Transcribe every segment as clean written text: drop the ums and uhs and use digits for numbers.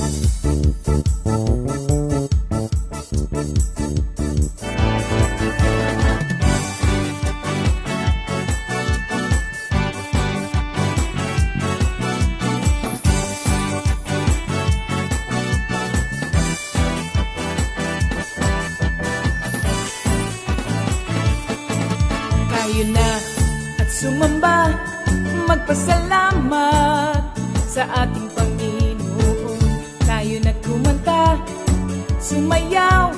Tayo na at sumamba, magpasalamat sa ating Panginoon. Tayo na kumanta, sumayaw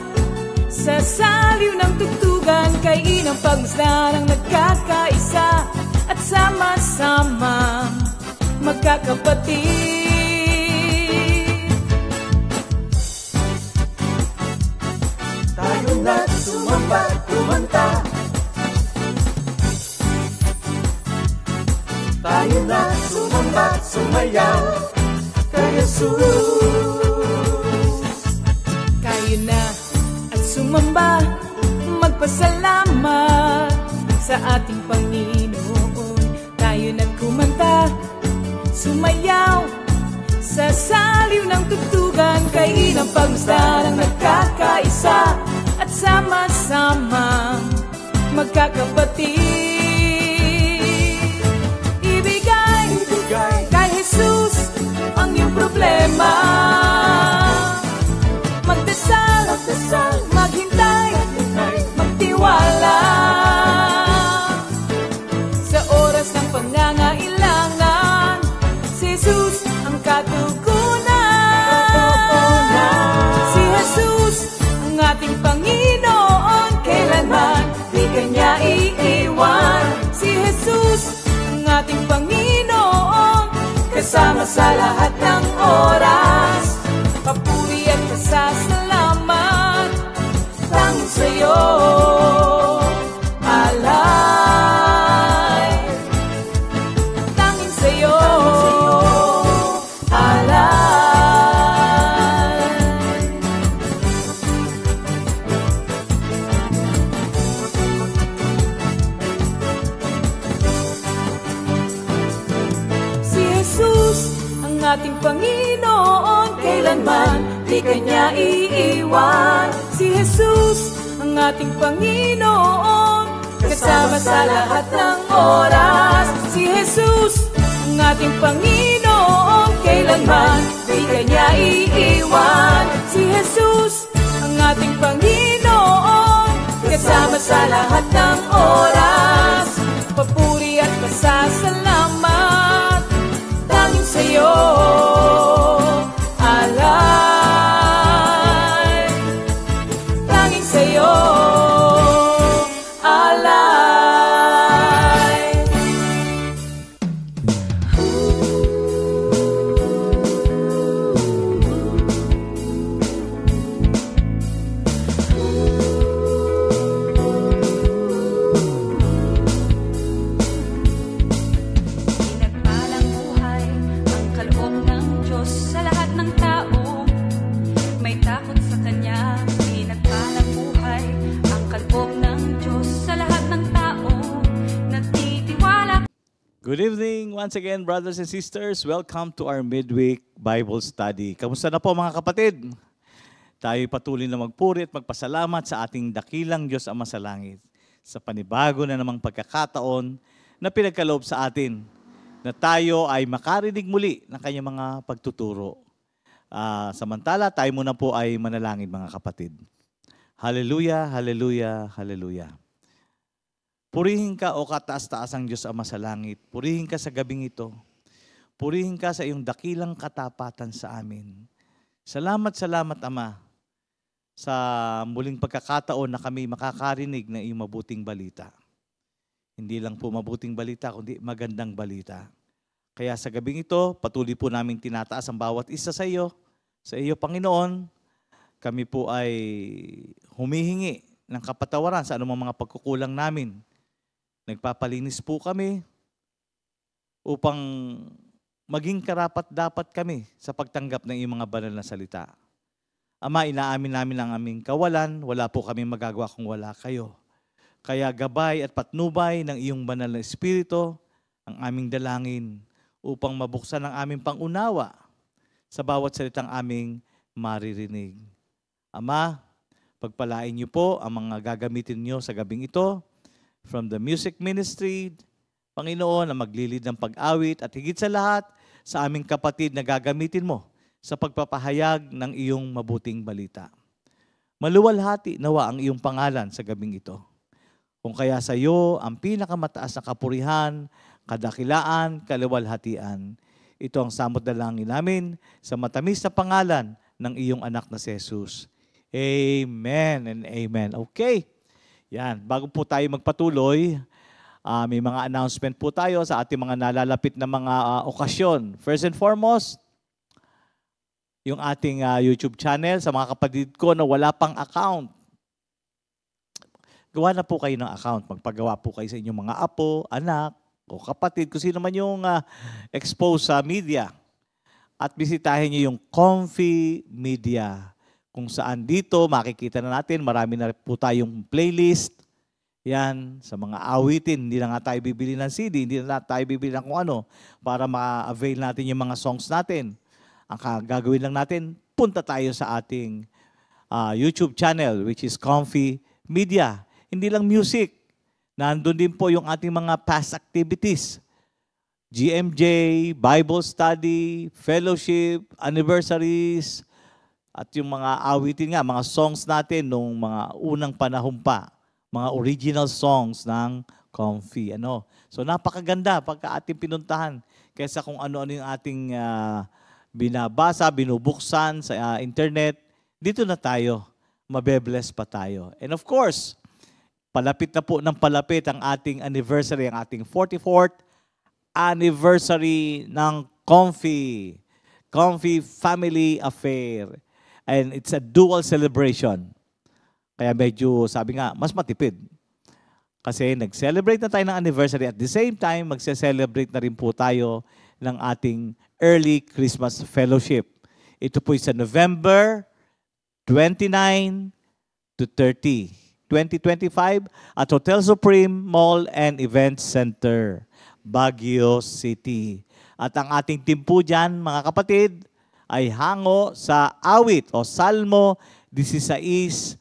sa saliw ng tugtugan, kay inang pagmasdan ang nagkakaisa at sama-sama magkakapatid. Tayo na sumamba, kumanta. Tayo na sumamba, sumayaw kay Jesus. Tayo na at sumamba, magpasalamat sa ating Panginoon. Tayo na kumanta, sumayaw sa saliw ng tugtugan, kay inang pagmasdan ang nagkakaisa at sama-sama magkakapatid. Kay Jesus ang iyong problema, magdasal, maghintay, magtiwala sa oras ng pangangailangan. Si Jesus ang katugunan. Si Jesus ang ating Panginoon, kailanman di kanya iiwan. Si Jesus ang ating Panginoon, kasama sa lahat ng oras. Papuri at pasasalamat tanging sa'yo, alay. Tanging sa'yo, alay. Si Jesus ang ating Panginoon, kailanman di kanya iiwan. Si Jesus ang ating Panginoon, kasama sa lahat ng oras. Si Jesus ang ating Panginoon, kailanman di kanya iiwan. Si Jesus ang ating Panginoon, kasama sa lahat ng oras. Papuri at pasasalamat tanging sa'yo, alay. Tanging sa'yo, alay. Pinagpalang buhay ang kaloob ng Diyos sa lahat ng tao. May takot sa Kanya. Pinagpalang buhay ang kaloob ng Diyos sa lahat ng tao. Nagtitiwala. Good evening once again, brothers and sisters. Welcome to our midweek Bible study. Kamusta na po mga kapatid? Tayo patuloy na magpuri at magpasalamat sa ating dakilang Diyos Ama sa langit sa panibago na namang pagkakataon na pinagkaloob sa atin na tayo ay makarinig muli ng kanyang mga pagtuturo. Samantala, tayo muna po ay manalangin mga kapatid. Hallelujah, hallelujah, hallelujah. Purihin ka o kataas-taasang Diyos Ama sa langit. Purihin ka sa gabing ito. Purihin ka sa iyong dakilang katapatan sa amin. Salamat, salamat Ama sa muling pagkakataon na kami makakarinig ng iyong mabuting balita. Hindi lang po mabuting balita, kundi magandang balita. Kaya sa gabing ito, patuloy po namin tinataas ang bawat isa sa iyo Panginoon. Kami po ay humihingi ng kapatawaran sa anumang mga pagkukulang namin. Nagpapalinis po kami upang maging karapat-dapat kami sa pagtanggap ng iyong mga banal na salita. Ama, inaamin namin ang aming kawalan, wala po kami magagawa kung wala kayo. Kaya gabay at patnubay ng iyong banal na Espiritu ang aming dalangin upang mabuksan ang aming pangunawa sa bawat salitang aming maririnig. Ama, pagpalain niyo po ang mga gagamitin niyo sa gabing ito, from the music ministry, Panginoon, na maglilid ng pag-awit at higit sa lahat, sa aming kapatid na gagamitin mo sa pagpapahayag ng iyong mabuting balita. Maluwalhati nawa ang iyong pangalan sa gabing ito. Kung kaya sa iyo ang pinakamataas na kapurihan, kadakilaan, kaluwalhatian. Ito ang samot dalangin namin sa matamis na pangalan ng iyong anak na si Jesus. Amen and amen. Okay. Yan. Bago po tayo magpatuloy, may mga announcement po tayo sa ating mga nalalapit na mga okasyon. First and foremost, yung ating YouTube channel sa mga kapatid ko na wala pang account. Gawa na po kayo ng account. Magpagawa po kayo sa inyong mga apo, anak, o kapatid, kung sino man yung expose sa media. At bisitahin niyo yung Comfy Media. Kung saan dito, makikita na natin, marami na po tayong playlist. Yan, sa mga awitin. Hindi na nga tayo bibili ng CD, hindi na tayo bibili ng kung ano para ma-avail natin yung mga songs natin. Ang gagawin lang natin, punta tayo sa ating YouTube channel, which is Comfy Media. Hindi lang music. Nandun din po yung ating mga past activities. GMJ, Bible study, fellowship, anniversaries, at yung mga awitin nga, mga songs natin nung mga unang panahon pa. Mga original songs ng Comfy. So napakaganda pagka ating pinuntahan kaysa kung ano-ano yung ating binabasa, binubuksan sa internet. Dito na tayo, mabe-bless pa tayo. And of course, palapit na po ng palapit ang ating anniversary, ang ating 44th anniversary ng Comfy. Comfy Family Affair. And it's a dual celebration. Kaya medyo, sabi nga, mas matipid. Kasi nag-celebrate na tayo ng anniversary at the same time, magse-celebrate na rin po tayo ng ating early Christmas fellowship. Ito po sa November 29 to 30, 2025 at Hotel Supreme Mall and Event Center, Baguio City. At ang ating team po dyan, mga kapatid, ay hango sa awit o Salmo 16:11.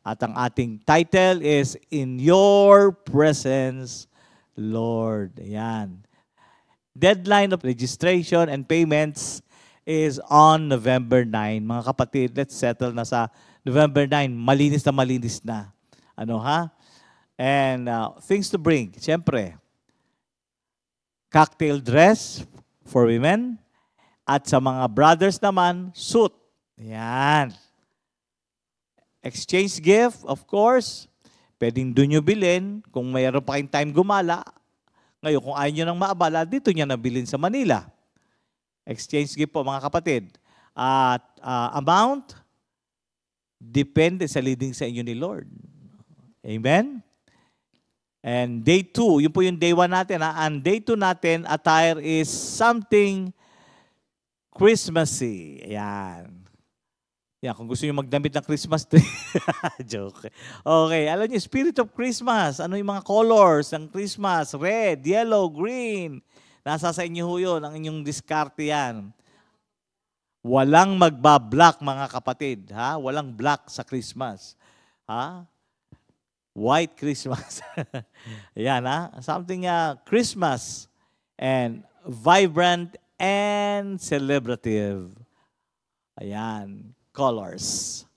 At ang ating title is In Your Presence, Lord. Ayan. Deadline of registration and payments is on November 9. Mga kapatid, let's settle na sa November 9. Malinis na. And things to bring. Siyempre, cocktail dress for women. At sa mga brothers naman, suit. Yan. Exchange gift, of course. Pwedeng doon nyo bilhin. Kung mayroon pa kayong time gumala. Ngayon, kung ayaw nyo nang maabala, dito nyo nabilin sa Manila. Exchange gift po, mga kapatid. At amount, depende sa leading sa inyo ni Lord. Amen? And day 2, yun po yung day 1 natin. And day 2 natin, attire is something Christmassy. Ayan. Yan, kung gusto nyo magdamit ng Christmas tree. Joke. Okay, alam niyo, Spirit of Christmas. Ano yung mga colors ng Christmas? Red, yellow, green. Nasa sa inyo ho yun, ang inyong diskarte yan. Walang magba-black, mga kapatid. Ha? Walang black sa Christmas. Ha? White Christmas. Ayan, ha? Something Christmas and vibrant and celebrative. Ayan. Colors.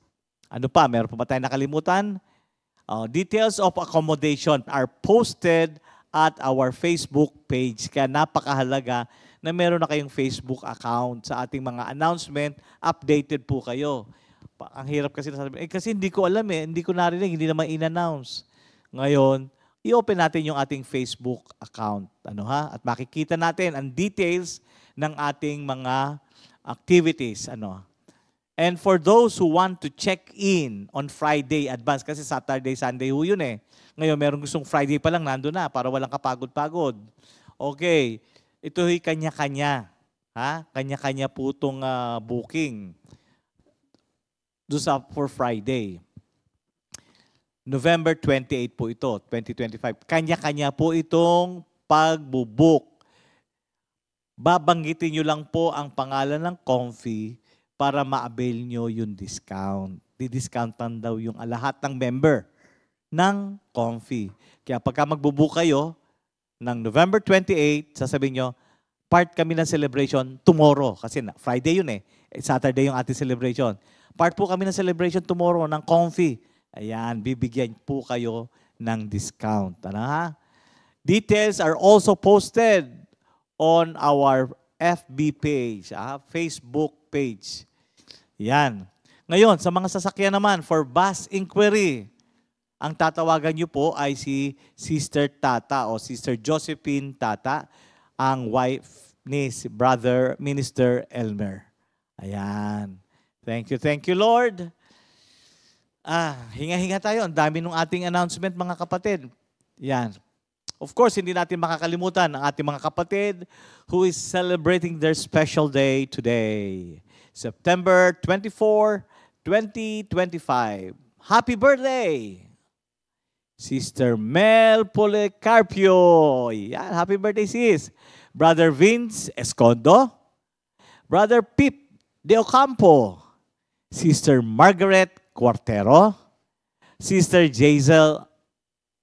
Ano pa? Meron pa ba tayong nakalimutan? Details of accommodation are posted at our Facebook page. Kaya napakahalaga na meron na kayong Facebook account sa ating mga announcement. Updated po kayo. Ang hirap kasi nasabi, kasi hindi ko alam hindi ko narinig, hindi naman in-announce. Ngayon, i-open natin yung ating Facebook account. At makikita natin ang details ng ating mga activities. And for those who want to check in on Friday advance, kasi Saturday, Sunday ho yun Ngayon, meron gustong Friday pa lang, nandun na, para walang kapagod-pagod. Okay, ito'y kanya-kanya. Kanya-kanya po itong booking. Doon for Friday. November 28 po ito, 2025. Kanya-kanya po itong pagbubook. babanggitin nyo lang po ang pangalan ng Comfy para ma-avail nyo yung discount. Di-discountan daw yung lahat ng member ng Comfy. Kaya pagka magbubook kayo ng November 28, sasabihin nyo, part kami ng celebration tomorrow. Kasi Friday yun eh. Saturday yung ating celebration. Part po kami ng celebration tomorrow ng Comfy. Ayan, bibigyan po kayo ng discount. Ano ha? Details are also posted on our FB page, Facebook page. Yan. Ngayon, sa mga sasakyan naman, for bus inquiry, ang tatawagan nyo po ay si Sister Tata o Sister Josephine Tata, ang wife ni Brother Minister Elmer. Ayan. Thank you, Lord. Hinga-hinga tayo. Ang dami ng ating announcement, mga kapatid. Yan. Of course, hindi natin makakalimutan ang ating mga kapatid who is celebrating their special day today. September 24, 2025. Happy birthday! Sister Mel Policarpio. Yan, happy birthday, sis. Brother Vince Escondo. Brother Pip De Ocampo. Sister Margaret Cuartero. Sister Jazel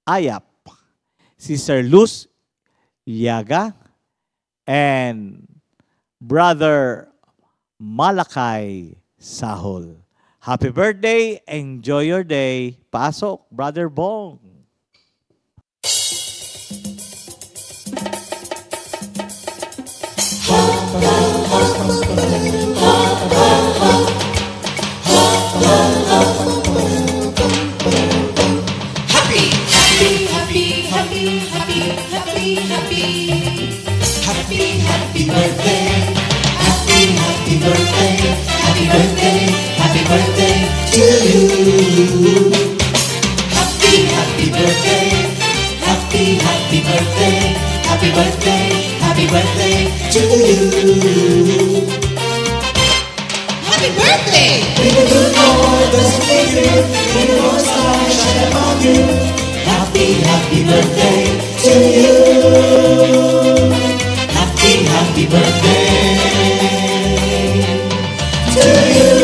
Ayap. Sister Luz Liaga. And Brother Malakay Sahol. Happy birthday. Enjoy your day. Pasok, Brother Bong. Happy birthday, happy birthday, happy birthday, happy birthday to you. Happy birthday, happy birthday, happy birthday, happy birthday to you. Happy birthday! May the good Lord bless you, may the Lord's light shine upon you. Happy birthday to you. Happy birthday to you.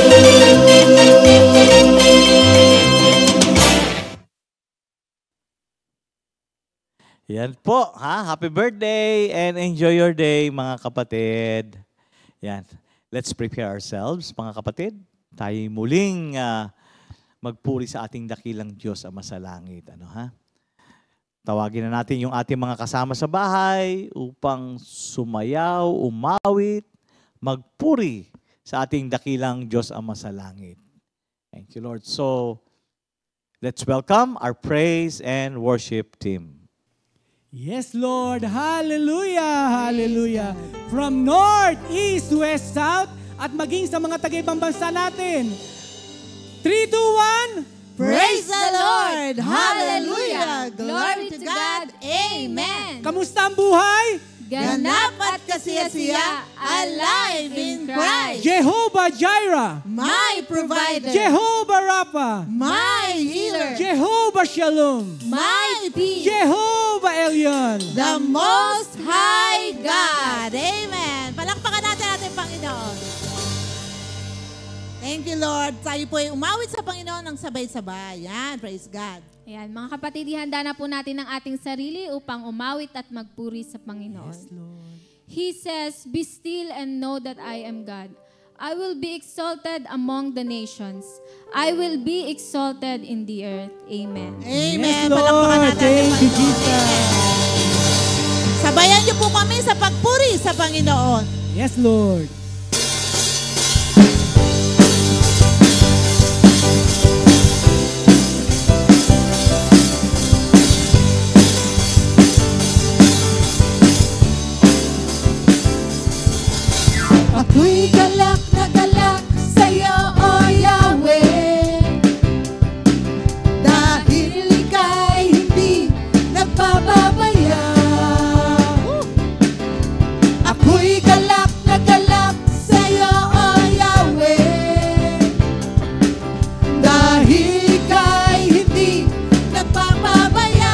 Yan po, happy birthday and enjoy your day, mga kapatid. Yan. Let's prepare ourselves, mga kapatid. Tayo muling magpuri sa ating dakilang Diyos Ama sa langit. Tawagin na natin yung ating mga kasama sa bahay upang sumayaw, umawit, magpuri sa ating dakilang Diyos Ama sa langit. Thank you, Lord. So, let's welcome our praise and worship team. Yes, Lord. Hallelujah. Hallelujah. From north, east, west, south, at maging sa mga taga-ibang bansa natin. 3, 2, 1. Praise the Lord! Hallelujah! Glory to God! Amen! Kamusta ang buhay? Ganap at kasiyasiya, alive in Christ! Jehovah Jireh, my provider! Jehovah Rapha, my healer! Jehovah Shalom, my peace! Jehovah Elyon, the Most High God! Amen! Palakpakan natin ating Panginoon. Thank you, Lord. Tayo po ay umawit sa Panginoon ng sabay-sabay. Yan, praise God. Ayan, mga kapatid, ihanda na po natin ang ating sarili upang umawit at magpuri sa Panginoon. Yes, Lord. He says, "Be still and know that I am God. I will be exalted among the nations. I will be exalted in the earth." Amen. Amen. Yes, Lord. Palakpakan natin Thank ang you, Panginoon. Jesus. Sabayan niyo po kami sa pagpuri sa Panginoon. Yes, Lord. Ako'y galak na galak sa'yo, O Yahweh, dahil ika'y hindi nagpapabaya. Ako'y galak na galak sa'yo, O Yahweh, dahil ika'y hindi nagpapabaya.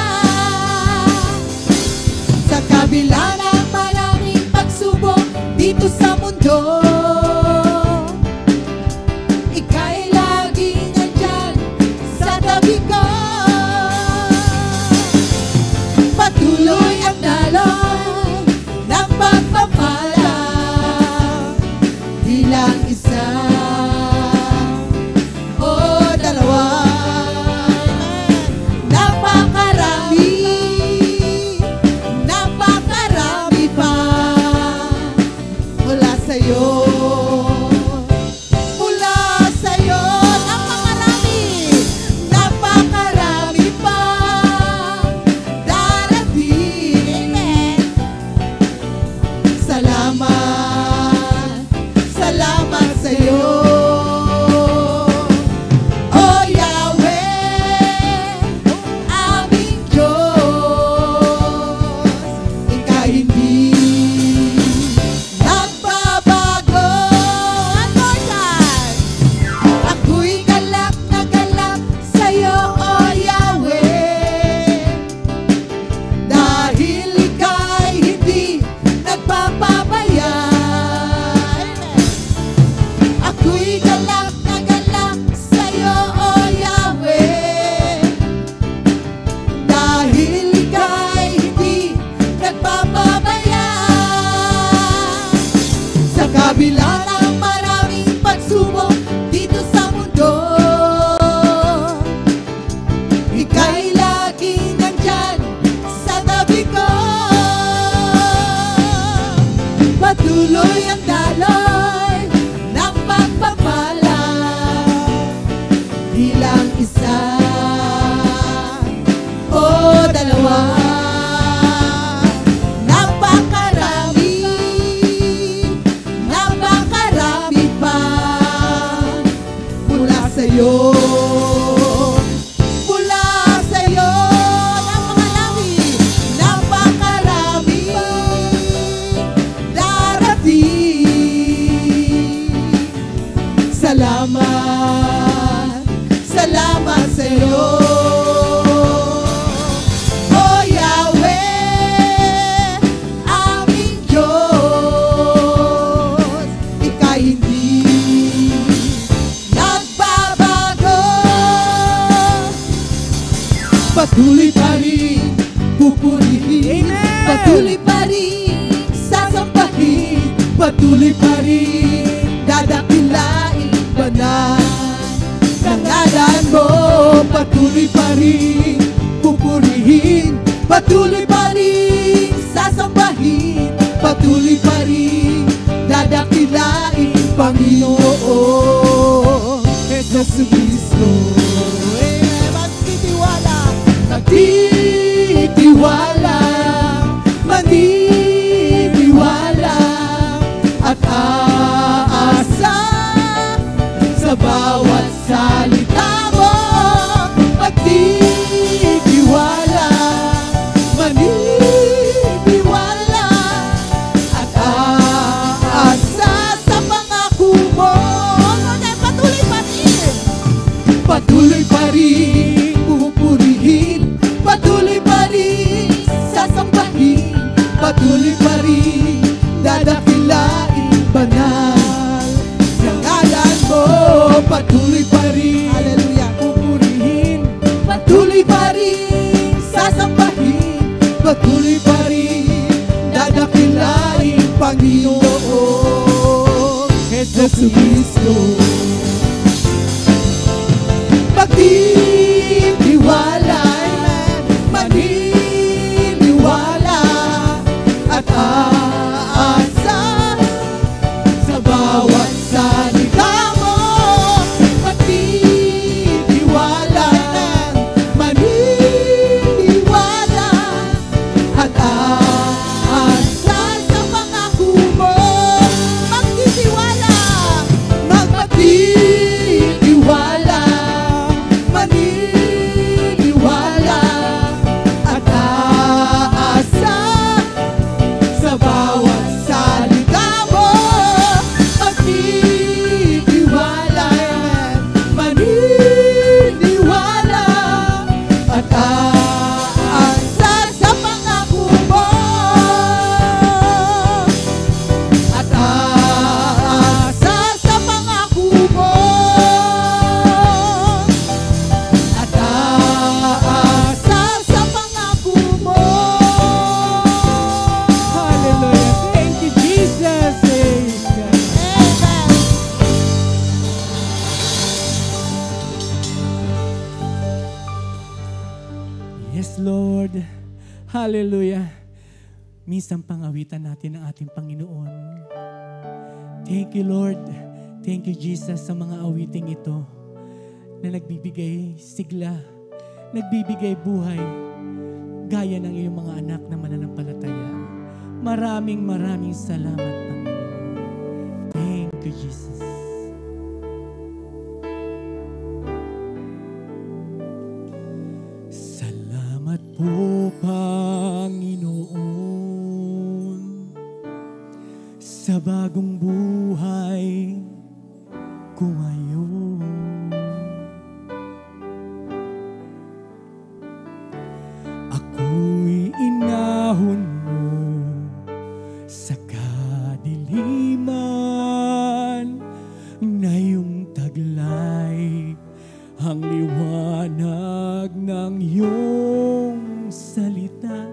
Sa kabila ng maraming pagsubok dito sa mundo. Ika'y laging nandyan sa tabi ko. Patuloy ang daloy ng pagpapala, di lang isa o dalawa. Napakarami pa mula sa'yo. Mula sa'yo, napakarami pa darating. Amen. Salamat sa'yo. Oh Yahweh, aming Diyos, ika'y hindi nagbabago. One more time. Ako'y galak na galak sa'yo, oh Yahweh, dahil ika'y hindi nagpapabaya. Ako'y galak na galak sa'yo, oh Yahweh, dahil ika'y hindi nagpapabaya. Sa kabila ng maraming pagsubok dito sa mundo, ika'y laging nandyan sa tabi ko. Patuloy ang daloy ng pagpapala, di lang isa o dalawa. Napakarami pa mula sa'yo. Mula sa'yo, napakarami darating. Salamat sa'yo. Oh Yahweh, aming Diyos, ika'y hindi nagbabago. Patuloy pa rin pupurihin, patuloy pa rin sasambahin, patuloy pa rin dadakilain banal ng ngalan mo. Patuloy pa rin pupurihin, patuloy pa rin sasambahin, patuloy pa rin dadakilain Panginoon Jesus Cristo. Maniniwala at aasa sa bawat salita mo. Maniniwala at aasa sa pangako mo. Patuloy pa rin pupurihin, patuloy pa rin sasambahin, patuloy pa rin dadakilain banal ng ngalan mo. Patuloy pa rin, hallelujah, pupurihin, patuloy pa rin sasambahin, patuloy pa rin dadakilain Panginoon Jesus Cristo. Maniniwala, maniniwala at aasa sa bawat salita mo. Maniniwala, maniniwala at aasa sa pangako mo. Magtitiwala, magpatitiwala, maniniwala at aasa sa Hallelujah. Minsan pangawitan natin ang ating Panginoon. Thank you, Lord. Thank you, Jesus, sa mga awiting ito na nagbibigay sigla, nagbibigay buhay, gaya ng iyong mga anak na mananampalataya. Maraming salamat, Panginoon. Thank you, Jesus. Salamat po, Panginoon, sa bagong buhay ko ngayon. Ako'y inahon mo sa kadiliman, ngayong taglay ang liwanag ng iyong salita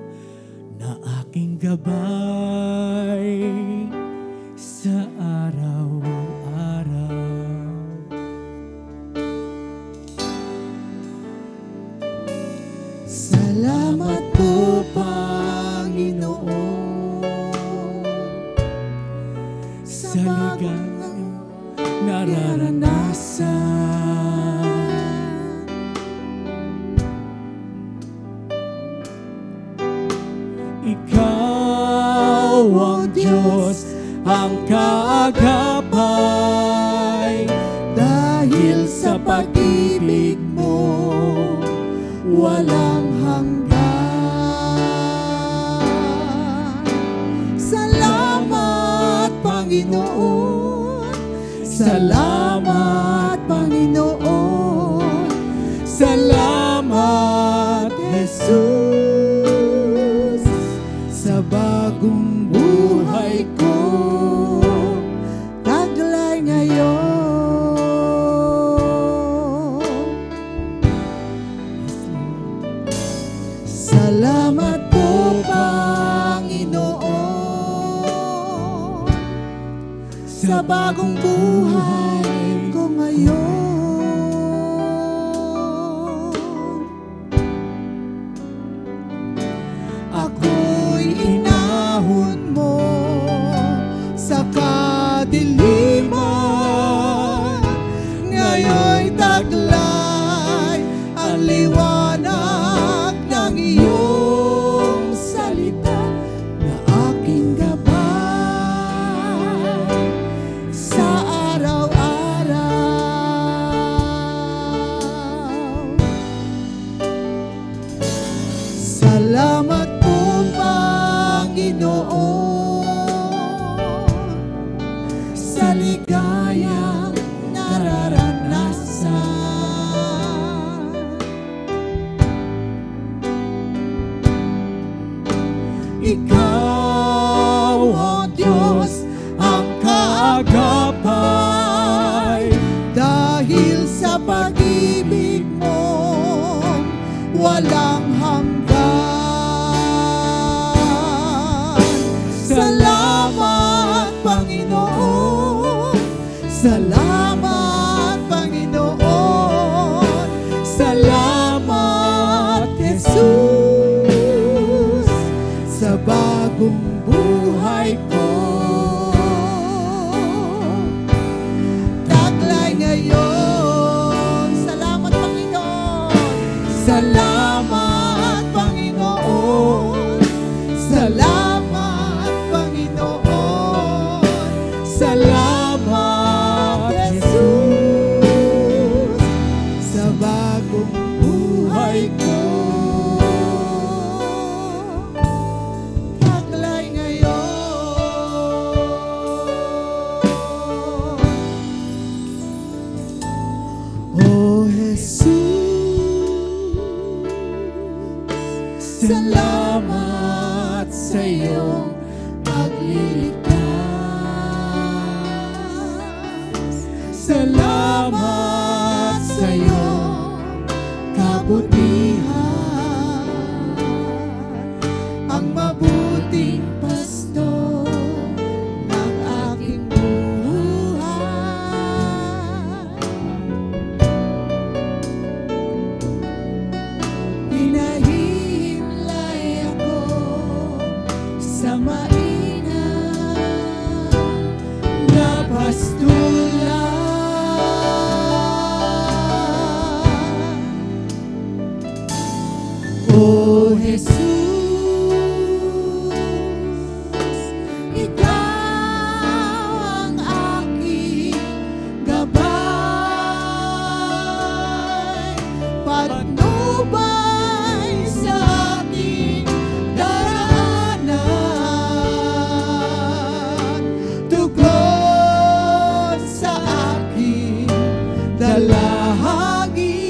na aking gabay sa araw-araw. Salamat po, Panginoon, Sa ligang nararanasan, Ikaw ang Diyos, ang kaagapay, dahil sa pag-ibig mo walang hanggan. Salamat, Panginoon. Salamat, Panginoon. salamat, Jesus, sa bagong buhay ko, taglay ngayon. Salamat po, Panginoon, sa bagong buhay ko ngayon. Ako'y inahon mo sa kadiliman, ngayon'y taglay ang liwanag ng iyong salita na aking gabay sa araw-araw. Salamat po, Panginoon, sa ligayang nararanasan. Ikaw ang Diyos, ang kaagapay, dahil sa pag-ibig mo walang hanggan. Salamat, Panginoon. Salamat, Panginoon. Salamat, Jesus, sa bagong buhay ko. Taglay ngayon. Salamat, Panginoon. Salamat, Panginoon. Salamat, Panginoon. Salamat, Jesus, sa bagong buhay ko. Taglay ngayon. Oh, Jesus, salamat sa iyong pagliligtas. Salamat sa iyong kabutihan, ang mabuting pastor ng aking buhay. Pinahimlay ako sa mainam na pastulan. O Jesus, Ikaw ang aking gabay, patnubay sa aking daraanan, tugon sa aking dalahagi.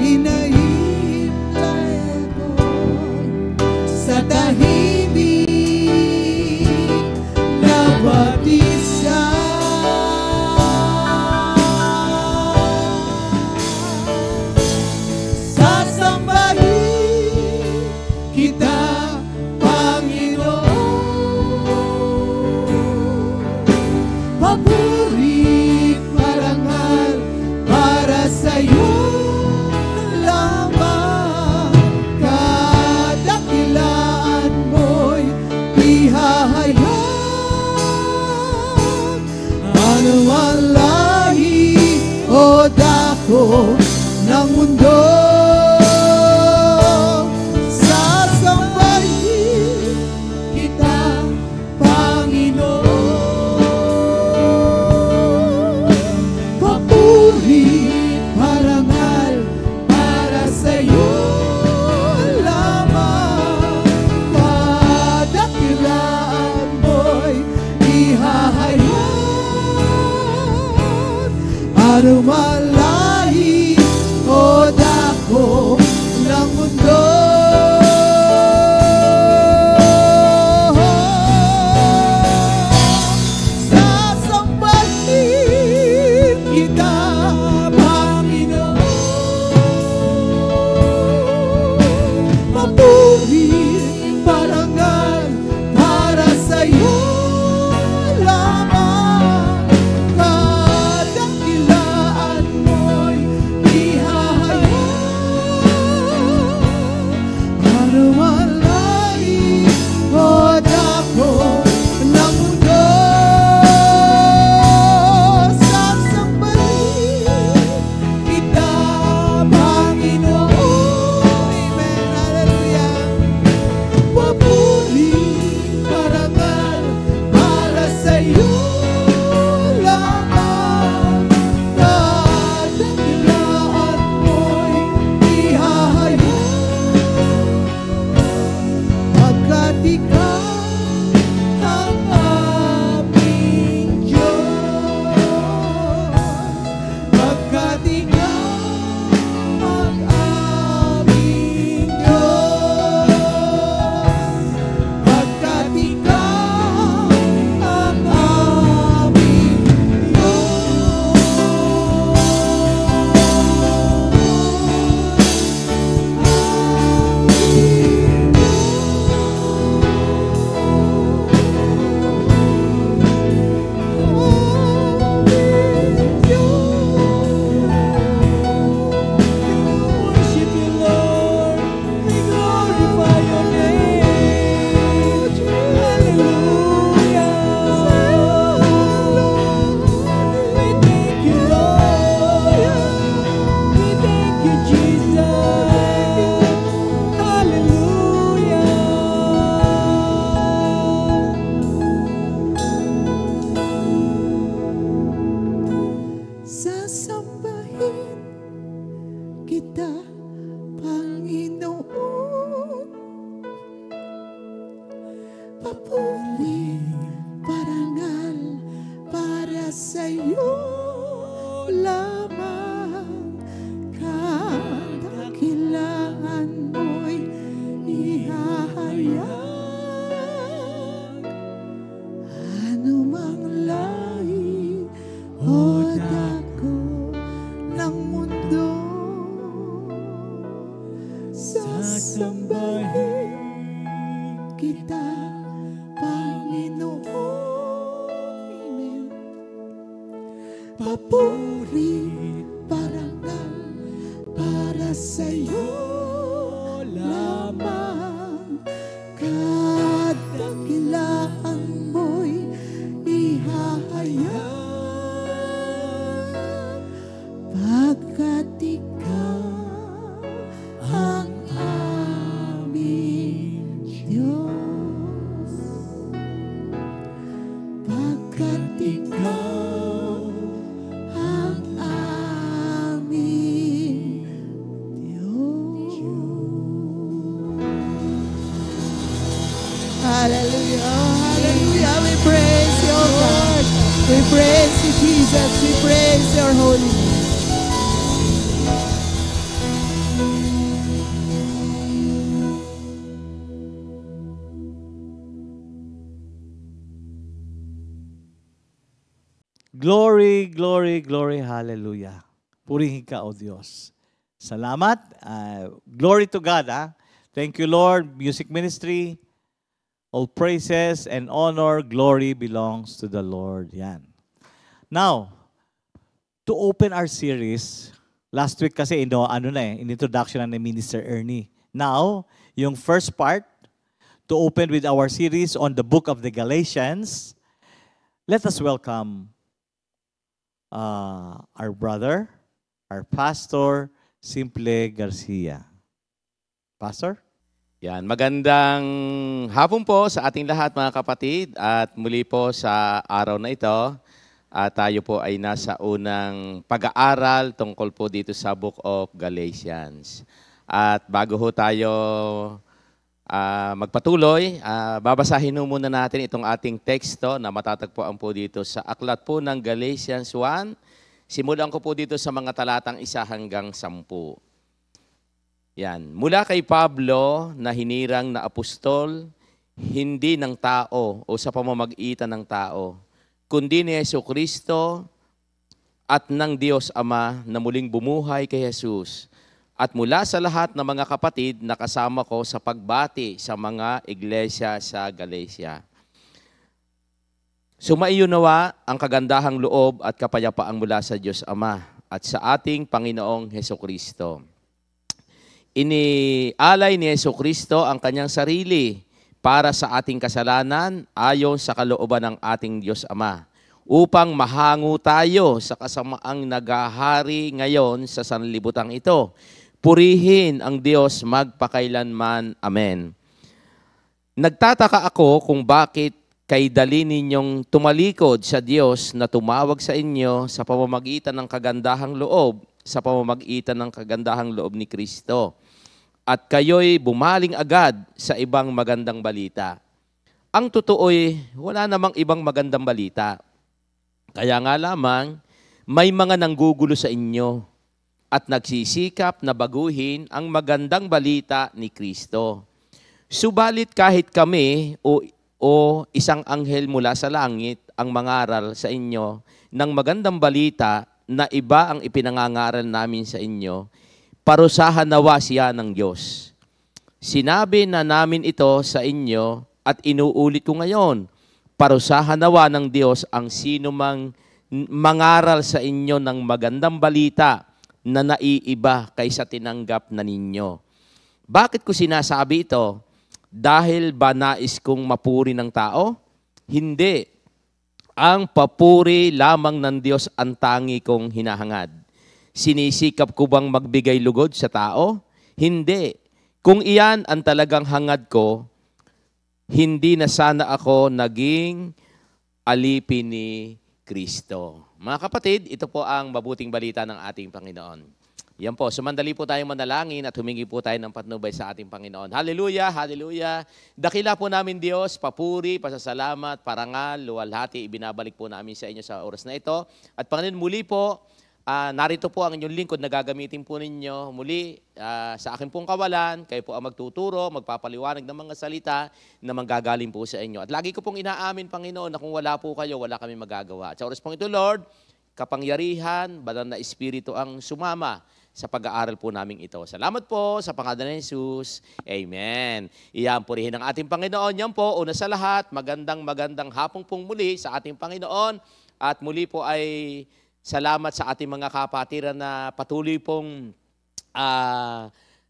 Pinahimlay ako sa tahimik na batisan. Sasambahin kita, Panginoon. Papuri, parangal para sa'yo lamang. Kadakilaan mo'y ihahayag. Ano ang lahi o dako ng mundo, sasambahin kita, Panginoon. Papuri, parangal para sa'yo lamang. Kadakilaan mo'y ihahayag. Ano man lahi o dako ng mundo, sasambahin kita, Panginoon. Papuri, parangal para sa'yo lamang. Kadakilaan mo'y ihahayag. Ano man lahi o dako ng mundo, sasambahin kita, Panginoon. Amen. Hallelujah. Papuri, parangal para sa'yo lamang. Kadakilaan mo'y ihahayag. Pagkat ikaw ang aming Diyos, pagkat ikaw ang aming Diyos, pagkat ikaw ang aming worship you, Lord. We glorify your name. Hallelujah. We thank you, Lord. We thank you, Jesus. Hallelujah. Sasambahin kita, Panginoon. Papuri, parangal para sa'yo lamang. Kadakilaan mo'y ihahayag. Ano mang lahi o dako ng mundo, sasambahin kita, Panginoon. Amen. Papuri, parangal para sa sa'yo lamang, kadakilaan mo'y ihahayag, pagkat ikaw ang aming Diyos, pagkat ikaw ang aming Diyos. Hallelujah, hallelujah. We praise you, God. We praise you, Jesus. We praise your holy name. Glory, glory, glory, hallelujah. Purihin ka, O Diyos. Salamat. Glory to God. Thank you, Lord. Music ministry, all praises and honor, glory belongs to the Lord. Yan. Now, to open our series, last week kasi in introduction ni Minister Ernie. Now, yung first part, to open with our series on the book of the Galatians, let us welcome our brother, our pastor, Simple Garcia. Pastor? Yan, magandang hapon po sa ating lahat mga kapatid at muli po sa araw na ito tayo po ay nasa unang pag-aaral tungkol po dito sa Book of Galatians. At bago ho tayo magpatuloy, babasahin muna natin itong ating teksto na matatagpuan po dito sa aklat po ng Galatians 1. Simulan ko po dito sa mga talatang 1 hanggang 10. Yan. Mula kay Pablo na hinirang na apostol, hindi ng tao o sa pamamagitan ng tao, kundi ni Jesucristo at ng Diyos Ama na muling bumuhay kay Jesus. At mula sa lahat ng mga kapatid na kasama ko sa pagbati sa mga iglesia sa Galatia. Sumaiyo nawa ang kagandahang loob at kapayapaang mula sa Diyos Ama at sa ating Panginoong Jesucristo. Inialay ni Jesucristo ang kanyang sarili para sa ating kasalanan ayon sa kalooban ng ating Diyos Ama, upang mahango tayo sa kasamaang naghahari ngayon sa sanlibutang ito. Purihin ang Diyos magpakailanman. Amen. Nagtataka ako kung bakit kay dali ninyong tumalikod sa Diyos na tumawag sa inyo sa pamamagitan ng kagandahang loob, ni Kristo. At kayo'y bumaling agad sa ibang magandang balita. Ang totoo'y wala namang ibang magandang balita. Kaya nga lamang, may mga nanggugulo sa inyo at nagsisikap na baguhin ang magandang balita ni Kristo. Subalit kahit kami o isang anghel mula sa langit ang mangaral sa inyo ng magandang balita na iba ang ipinangangaral namin sa inyo, parusahan nawa siya ng Diyos. Sinabi na namin ito sa inyo at inuulit ko ngayon, parusahan nawa ng Diyos ang sino mang mangaral sa inyo ng magandang balita na naiiba kaysa tinanggap na ninyo. Bakit ko sinasabi ito? Dahil ba nais kong mapuri ng tao? Hindi. Ang papuri lamang ng Diyos ang tangi kong hinahangad. Sinisikap ko bang magbigay lugod sa tao? Hindi. Kung iyan ang talagang hangad ko, hindi na sana ako naging alipin ni Kristo. Mga kapatid, ito po ang mabuting balita ng ating Panginoon. Yan po, sumandali po tayong manalangin at humingi po tayo ng patnubay sa ating Panginoon. Hallelujah, hallelujah. Dakila po namin Diyos, papuri, pasasalamat, parangal, luwalhati, ibinabalik po namin sa inyo sa oras na ito. At Panginoon, muli po, narito po ang inyong lingkod na gagamitin po ninyo. Muli, sa akin pong kawalan, kayo po ang magtuturo, magpapaliwanag ng mga salita na manggagaling po sa inyo. At lagi ko pong inaamin, Panginoon, na kung wala po kayo, wala kami magagawa. At sa oras pong ito, Lord, kapangyarihan, banal na Espiritu ang sumama sa pag-aaral po namin ito. Salamat po sa pangalan ni Jesus. Amen. Iyan, purihin ang ating Panginoon. Yan po, una sa lahat, magandang hapong pong muli sa ating Panginoon. At muli po ay salamat sa ating mga kapatiran na patuloy pong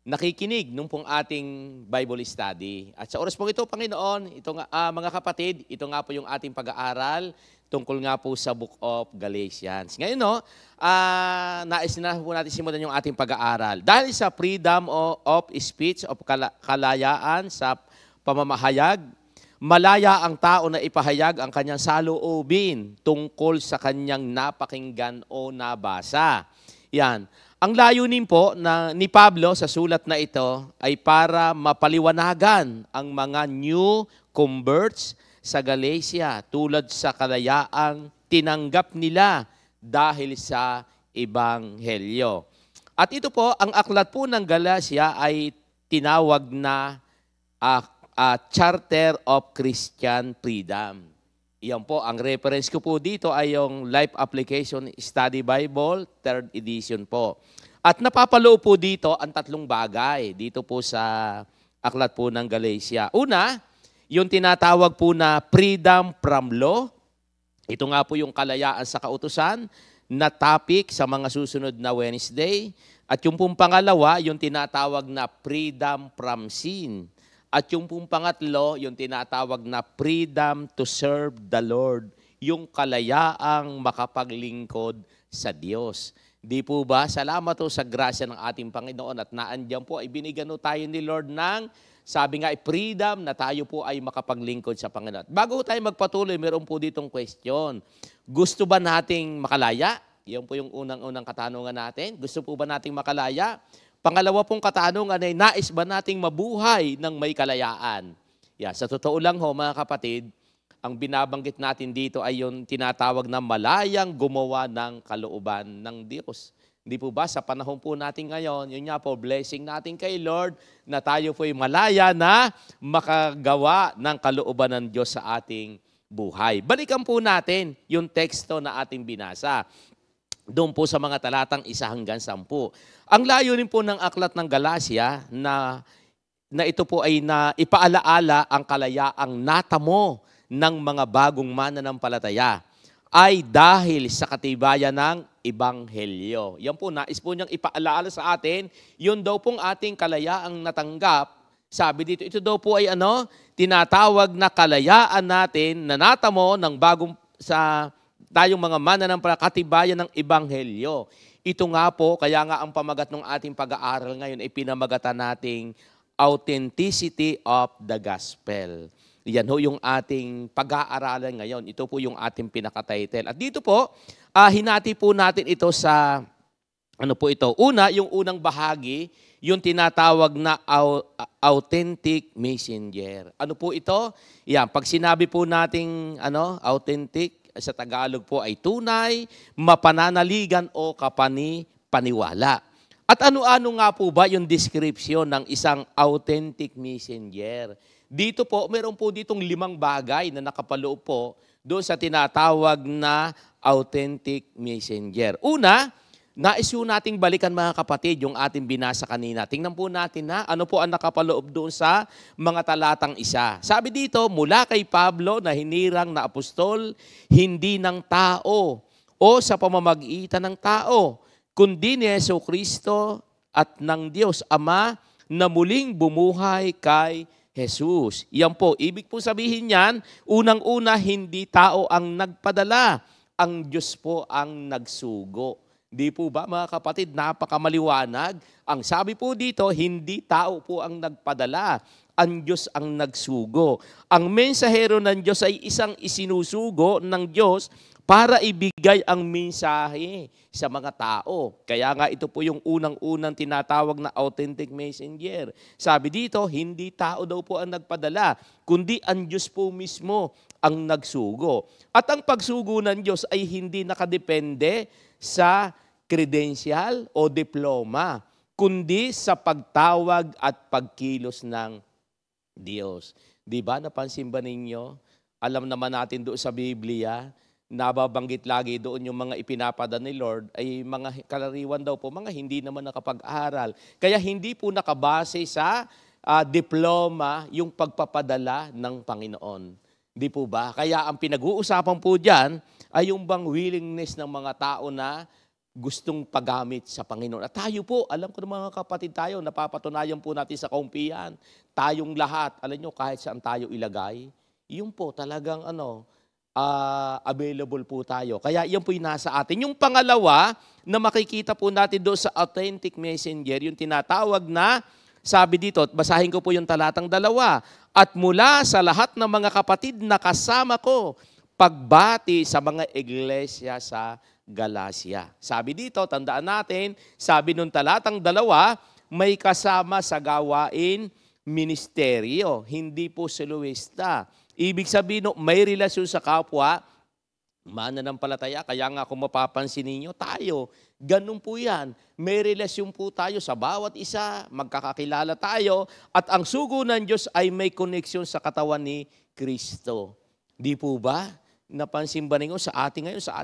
nakikinig nung pong ating Bible study. At sa oras pong ito, Panginoon, ito nga, mga kapatid, ito nga po yung ating pag-aaral tungkol nga po sa Book of Galatians. Ngayon, nais na po natin simulan yung ating pag-aaral. Dahil sa freedom of speech, of kalayaan sa pamamahayag, malaya ang tao na ipahayag ang kanyang saloobin tungkol sa kanyang napakinggan o nabasa. Yan. Ang layunin po ni Pablo sa sulat na ito ay para mapaliwanagan ang mga new converts sa Galatia tulad sa kalayaang tinanggap nila dahil sa Ebanghelyo. At ito po, ang aklat po ng Galatia ay tinawag na Charter of Christian Freedom. Iyan po, ang reference ko po dito ay yung Life Application Study Bible, 3rd edition po. At napapaloob po dito ang tatlong bagay dito po sa aklat po ng Galatia. Una, yung tinatawag po na freedom from law. Ito nga po yung kalayaan sa kautusan na topic sa mga susunod na Wednesday. At yung pong pangalawa, yung tinatawag na freedom from sin. At yung pong pangatlo, yung tinatawag na freedom to serve the Lord, yung kalayaang makapaglingkod sa Diyos. Di po ba? Salamat po sa grasya ng ating Panginoon at naandyan po ay binigyan tayo ni Lord ng, sabi nga, freedom na tayo po ay makapaglingkod sa Panginoon. Bago tayo magpatuloy, meron po ditong question. Gusto ba nating makalaya? Yan po yung unang-unang katanungan natin. Gusto po ba nating makalaya? Pangalawa pong katanungan ay, nais ba nating mabuhay ng may kalayaan? Sa totoo lang ho, mga kapatid, ang binabanggit natin dito ay yung tinatawag na malayang gumawa ng kalooban ng Diyos. Hindi po ba sa panahon po natin ngayon, yun nga po, blessing natin kay Lord na tayo po ay malaya na makagawa ng kalooban ng Diyos sa ating buhay. Balikan po natin yung teksto na ating binasa. Doon po sa mga talatang 1 hanggang 10. Ang layunin po ng aklat ng Galatia na ito po ay na ipaalaala ang kalayaang natamo ng mga bagong mananampalataya ay dahil sa katibayan ng Ebanghelyo. Yan po, nais po niyang ipaalaala sa atin, yun daw pong ating kalayaang natanggap. Sabi dito, ito daw po ay tinatawag na kalayaan natin na natamo ng bagong tayong mga mananampalataya, katibayan ng Ebanghelyo. Ito nga po, kaya nga ang pamagat ng ating pag-aaral ngayon ay pinamagatan nating authenticity of the gospel. Yan ho yung ating pag-aaralan ngayon. Ito po yung ating pinaka-title. At dito po, hinati po natin ito sa, Una, yung unang bahagi, yung tinatawag na authentic messenger. Ano po ito? Yan, pag sinabi po nating authentic, sa Tagalog po ay tunay, mapananaligan o kapani-paniwala. At ano-ano nga po ba yung description ng isang authentic messenger? Dito po, meron po ditong 5 bagay na nakapaloob po doon sa tinatawag na authentic messenger. Una, nais po nating balikan mga kapatid yung ating binasa kanina. Tingnan po natin ano po ang nakapaloob doon sa mga talatang 1. Sabi dito, mula kay Pablo na hinirang na apostol, hindi ng tao o sa pamamagitan ng tao, kundi ni Jesucristo at ng Diyos Ama na muling bumuhay kay Jesus. Yan po, ibig po sabihin yan, unang-una hindi tao ang nagpadala, ang Diyos po ang nagsugo. Di po ba mga kapatid, napakamaliwanag. Ang sabi po dito, hindi tao po ang nagpadala, ang Diyos ang nagsugo. Ang mensahero ng Diyos ay isang isinusugo ng Diyos para ibigay ang mensahe sa mga tao. Kaya nga ito po yung unang-unang tinatawag na authentic messenger. Sabi dito, hindi tao daw po ang nagpadala, kundi ang Diyos po mismo ang nagsugo. At ang pagsugo ng Diyos ay hindi nakadepende sa credential o diploma, kundi sa pagtawag at pagkilos ng Diyos. Di ba? Napansin ba ninyo? Alam naman natin doon sa Biblia, nababanggit lagi doon yung mga ipinapada ni Lord ay mga kalariwan daw po, mga hindi naman nakapag-aral. Kaya hindi po nakabase sa diploma yung pagpapadala ng Panginoon. Di po ba? Kaya ang pinag-uusapan po dyan ay yung bang willingness ng mga tao na gustong paggamit sa Panginoon. At tayo po, alam ko ng mga kapatid tayo, napapatunayan po natin sa kaumpihan, tayong lahat, alam nyo, kahit saan tayo ilagay, yun po talagang available po tayo. Kaya yan po yung nasa atin. Yung pangalawa na makikita po natin doon sa authentic messenger, yung tinatawag na, sabi dito, basahin ko po yung talatang 2, at mula sa lahat ng mga kapatid na kasama ko, pagbati sa mga iglesia sa Galacia. Sabi dito, tandaan natin, sabi nung talatang 2, may kasama sa gawain ministeryo, hindi po soloista. Ibig sabihin, may relasyon sa kapwa, mananampalataya. Kaya nga kung mapapansin ninyo, tayo, ganun po yan. May relasyon po tayo sa bawat isa, magkakakilala tayo, at ang sugo ng Diyos ay may koneksyon sa katawan ni Kristo. Di po ba? Napansin ba ninyo sa ating ngayon, sa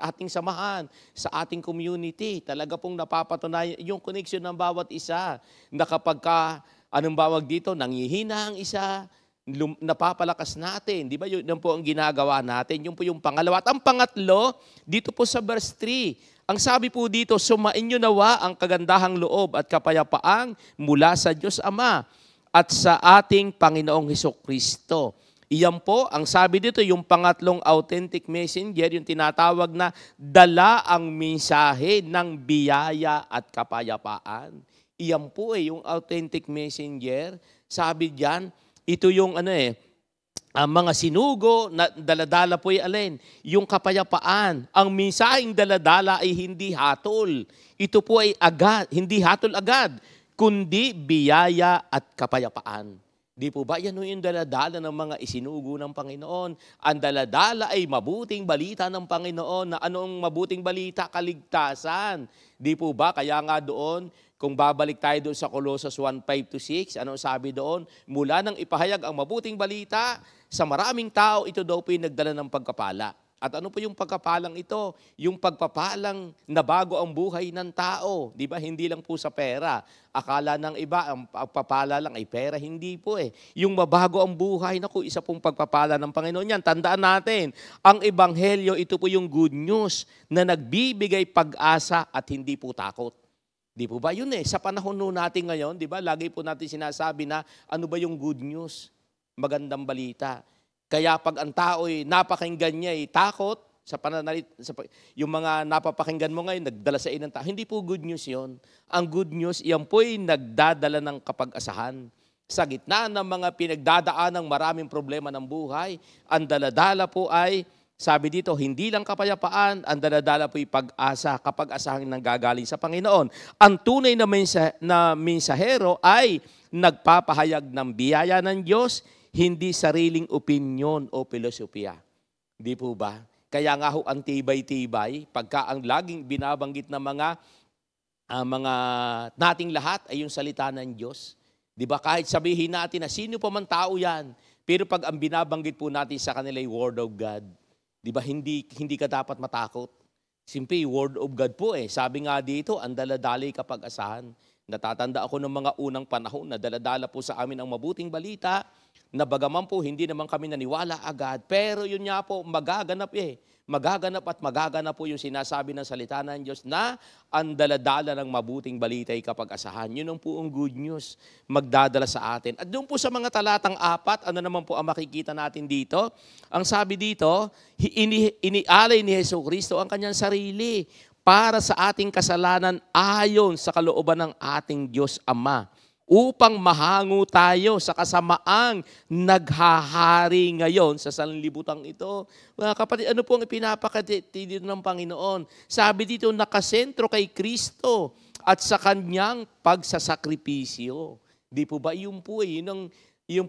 ating samahan, sa ating community, talaga pong napapatunayan yung connection ng bawat isa, na kapag anong bawag dito, nangihina ang isa, napapalakas natin. Di ba? Yun po ang ginagawa natin. Yun po yung pangalawa. At ang pangatlo, dito po sa verse 3, ang sabi po dito, sumainyo nawa ang kagandahang loob at kapayapaang mula sa Diyos Ama at sa ating Panginoong Hesukristo. Iyan po, ang sabi dito, yung pangatlong authentic messenger, yung tinatawag na dala ang mensahe ng biyaya at kapayapaan. Iyan po yung authentic messenger. Sabi diyan, ito yung ang mga sinugo na daladala po alin, yung kapayapaan. Ang mensaheng daladala ay hindi hatol. Ito po ay agad, hindi hatol agad, kundi biyaya at kapayapaan. Di po ba? Yan yung daladala ng mga isinugo ng Panginoon. Ang daladala ay mabuting balita ng Panginoon. Na anong mabuting balita? Kaligtasan. Di po ba? Kaya nga doon, kung babalik tayo doon sa Colossus 1:5-6, anong sabi doon? Mula nang ipahayag ang mabuting balita, sa maraming tao, ito daw po yung nagdala ng pagkapala. At ano po yung pagkapalang ito? Yung pagpapalang na bago ang buhay ng tao. Di ba? Hindi lang po sa pera. Akala ng iba, ang pagpapala lang ay pera. Hindi po Yung mabago ang buhay, naku, isa pong pagpapala ng Panginoon yan. Tandaan natin, ang Ebanghelyo, ito po yung good news na nagbibigay pag-asa at hindi po takot. Di po ba? Yun sa panahon natin ngayon, di ba? Lagi po natin sinasabi na ano ba yung good news? Magandang balita. Kaya pag ang tao'y napakinggan niya takot, yung mga napapakinggan mo ngayon, nagdala sa inang tao. Hindi po good news yon. Ang good news, yan po'y nagdadala ng kapag-asahan. Sa gitna ng mga pinagdadaan ng maraming problema ng buhay, ang daladala po ay, sabi dito, hindi lang kapayapaan, ang daladala po'y pag-asa, kapag-asahan nanggagaling sa Panginoon. Ang tunay na mensahero ay nagpapahayag ng biyaya ng Diyos, hindi sariling opinyon o filosofiya. Di po ba? Kaya nga ang tibay-tibay, pagka ang laging binabanggit na mga nating lahat ay yung salita ng Diyos. Di ba? Kahit sabihin natin na sino pa man tao yan, pero pag ang binabanggit po natin sa kanila ay Word of God, di ba? Hindi ka dapat matakot. Simple, Word of God po Sabi nga dito, ang daladalay kapag-asahan. Natatanda ako ng mga unang panahon na daladala po sa amin ang mabuting balita, na bagaman po hindi naman kami naniwala agad, pero yun nga po, magaganap magaganap po yung sinasabi ng salita ng Diyos na ang daladala ng mabuting balita ay kapag-asahan. Yun ang po ang good news, magdadala sa atin. At doon po sa mga talatang 4, ano naman po ang makikita natin dito? Ang sabi dito, inialay ni Hesukristo ang kanyang sarili para sa ating kasalanan ayon sa kalooban ng ating Diyos Ama, upang mahango tayo sa kasamaang naghahari ngayon sa sanlibutang ito. Mga kapatid, ano po ang ipinapakatid ng Panginoon? Sabi dito, nakasentro kay Kristo at sa kanyang pagsasakripisyo. Di po ba? Yun po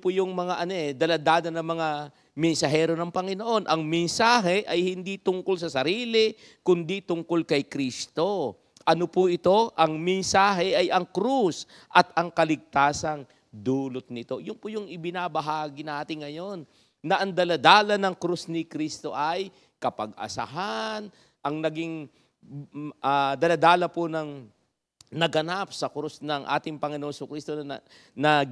yung mga daladada ng mga mensahero ng Panginoon. Ang mensahe ay hindi tungkol sa sarili, kundi tungkol kay Kristo. Ano po ito? Ang mensahe ay ang krus at ang kaligtasang dulot nito. Yun po yung ibinabahagi natin ngayon, na ang daladala ng krus ni Kristo ay kapag-asahan, ang naging daladala po ng naganap sa krus ng ating Panginoon Kristo na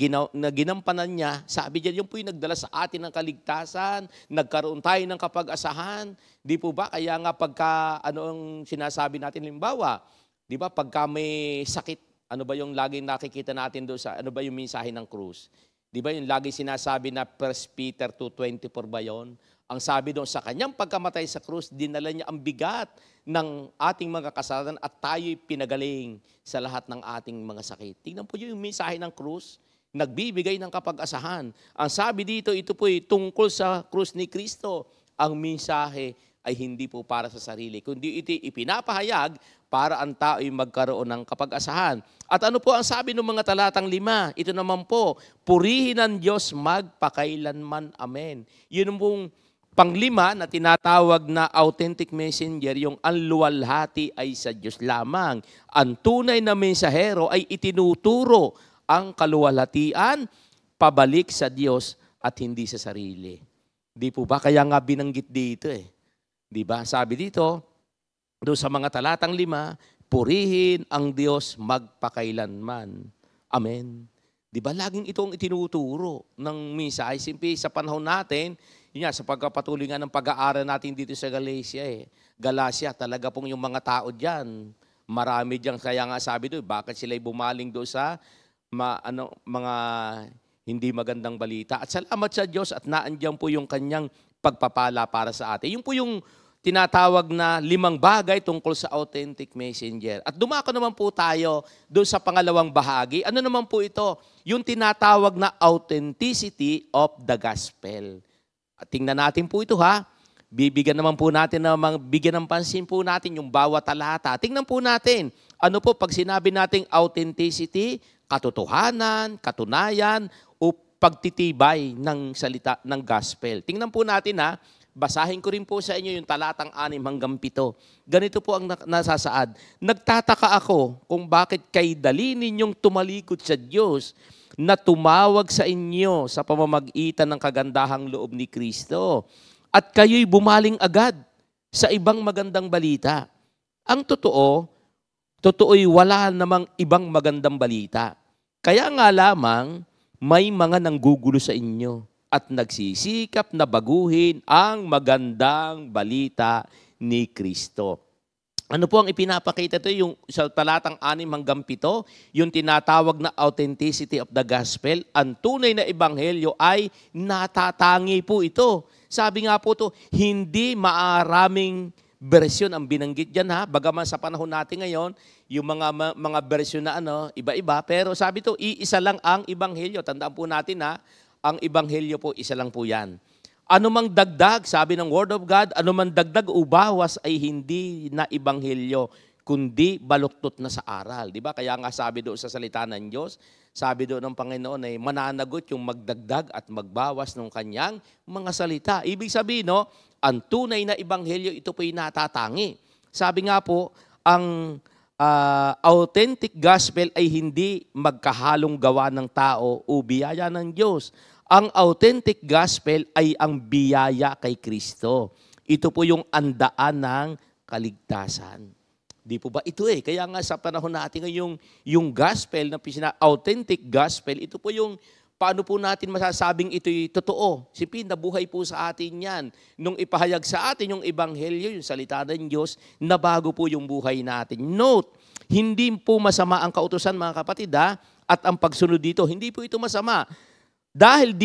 ginampanan niya, sabi diyan, yun po yung nagdala sa atin ng kaligtasan, nagkaroon tayo ng kapag-asahan. Di po ba? Kaya nga pagka, ano ang sinasabi natin, limbawa, di ba, pagka may sakit, ano ba yung laging nakikita natin doon sa, ano ba yung mensahe ng krus? Di ba yung lagi sinasabi na 1 Peter 2:24 ba yun? Ang sabi doon sa kanyang pagkamatay sa krus, dinala niya ang bigat ng ating mga kasalanan at tayo'y pinagaling sa lahat ng ating mga sakit. Tingnan po yung mensahe ng krus, nagbibigay ng kapag-asahan. Ang sabi dito, ito po'y tungkol sa krus ni Kristo. Ang mensahe ay hindi po para sa sarili, kundi ito ipinapahayag para ang tao'y magkaroon ng kapag-asahan. At ano po ang sabi ng mga talatang 5? Ito naman po, purihin ang Diyos magpakailanman. Amen. Yun pong panglima na tinatawag na authentic messenger, yung ang luwalhati ay sa Diyos lamang. Ang tunay na mensahero ay itinuturo ang kaluwalhatian pabalik sa Diyos at hindi sa sarili. Di po ba? Kaya nga binanggit dito eh. Di ba? Sabi dito, doon sa mga talatang 5, purihin ang Diyos magpakailanman. Amen. Di ba? Laging itong itinuturo ng mensahe. Simple sa panahon natin, yun nga, sa pagkapatuloy nga ng pag-aaral natin dito sa Galacia, Galacia, talaga pong yung mga tao dyan, marami dyan, kaya nga sabi doon, bakit sila'y bumaling doon sa mga hindi magandang balita. At salamat sa Diyos at naandyan po yung kanyang pagpapala para sa atin. Yun po yung tinatawag na 5 bagay tungkol sa authentic messenger. At dumako naman po tayo doon sa pangalawang bahagi. Ano naman po ito? Yung tinatawag na authenticity of the gospel. At tingnan natin po ito ha. Bibigyan naman po natin bigyan ng pansin po natin yung bawat talata. Tingnan po natin. Ano po pag sinabi nating authenticity, katotohanan, katunayan, o pagtitibay ng salita ng gospel. Tingnan po natin ha. Basahin ko rin po sa inyo yung talatang 6 hanggang 7. Ganito po ang nasasaad. Nagtataka ako kung bakit kay dali ninyong tumalikod sa Diyos na tumawag sa inyo sa pamamagitan ng kagandahang loob ni Kristo. At kayo'y bumaling agad sa ibang magandang balita. Ang totoo'y wala namang ibang magandang balita. Kaya nga lamang may mga nanggugulo sa inyo at nagsisikap na baguhin ang magandang balita ni Kristo. Ano po ang ipinapakita ito? Yung sa talatang 6 hanggang 7, yung tinatawag na authenticity of the gospel. Ang tunay na ebanghelyo ay natatangi po ito. Sabi nga po ito, hindi maaraming bersyon ang binanggit dyan ha. Bagaman sa panahon natin ngayon, yung mga bersyon na iba-iba. Pero sabi ito, iisa lang ang ebanghelyo. Tandaan po natin ha, ang ebanghelyo po, isa lang po yan. Anumang dagdag, sabi ng Word of God, anumang dagdag o bawas ay hindi na ebanghelyo, kundi baluktot na sa aral. Di ba? Kaya nga sabi doon sa salita ng Diyos, sabi doon ng Panginoon ay mananagot yung magdagdag at magbawas ng kanyang mga salita. Ibig sabihin, ang tunay na ebanghelyo, ito po'y natatangi. Sabi nga po, ang authentic gospel ay hindi magkahalong gawa ng tao o biyaya ng Diyos. Ang authentic gospel ay ang biyaya kay Kristo. Ito po yung andaan ng kaligtasan. Di po ba? Ito kaya nga sa panahon natin yung gospel, authentic gospel, ito po yung paano po natin masasabing ito'y totoo. Sipin, nabuhay po sa atin yan. Nung ipahayag sa atin yung ebanghelyo, yung salita ng Diyos, nabago po yung buhay natin. Note, hindi po masama ang kautusan mga kapatid at ang pagsunod dito, hindi po ito masama. Dahil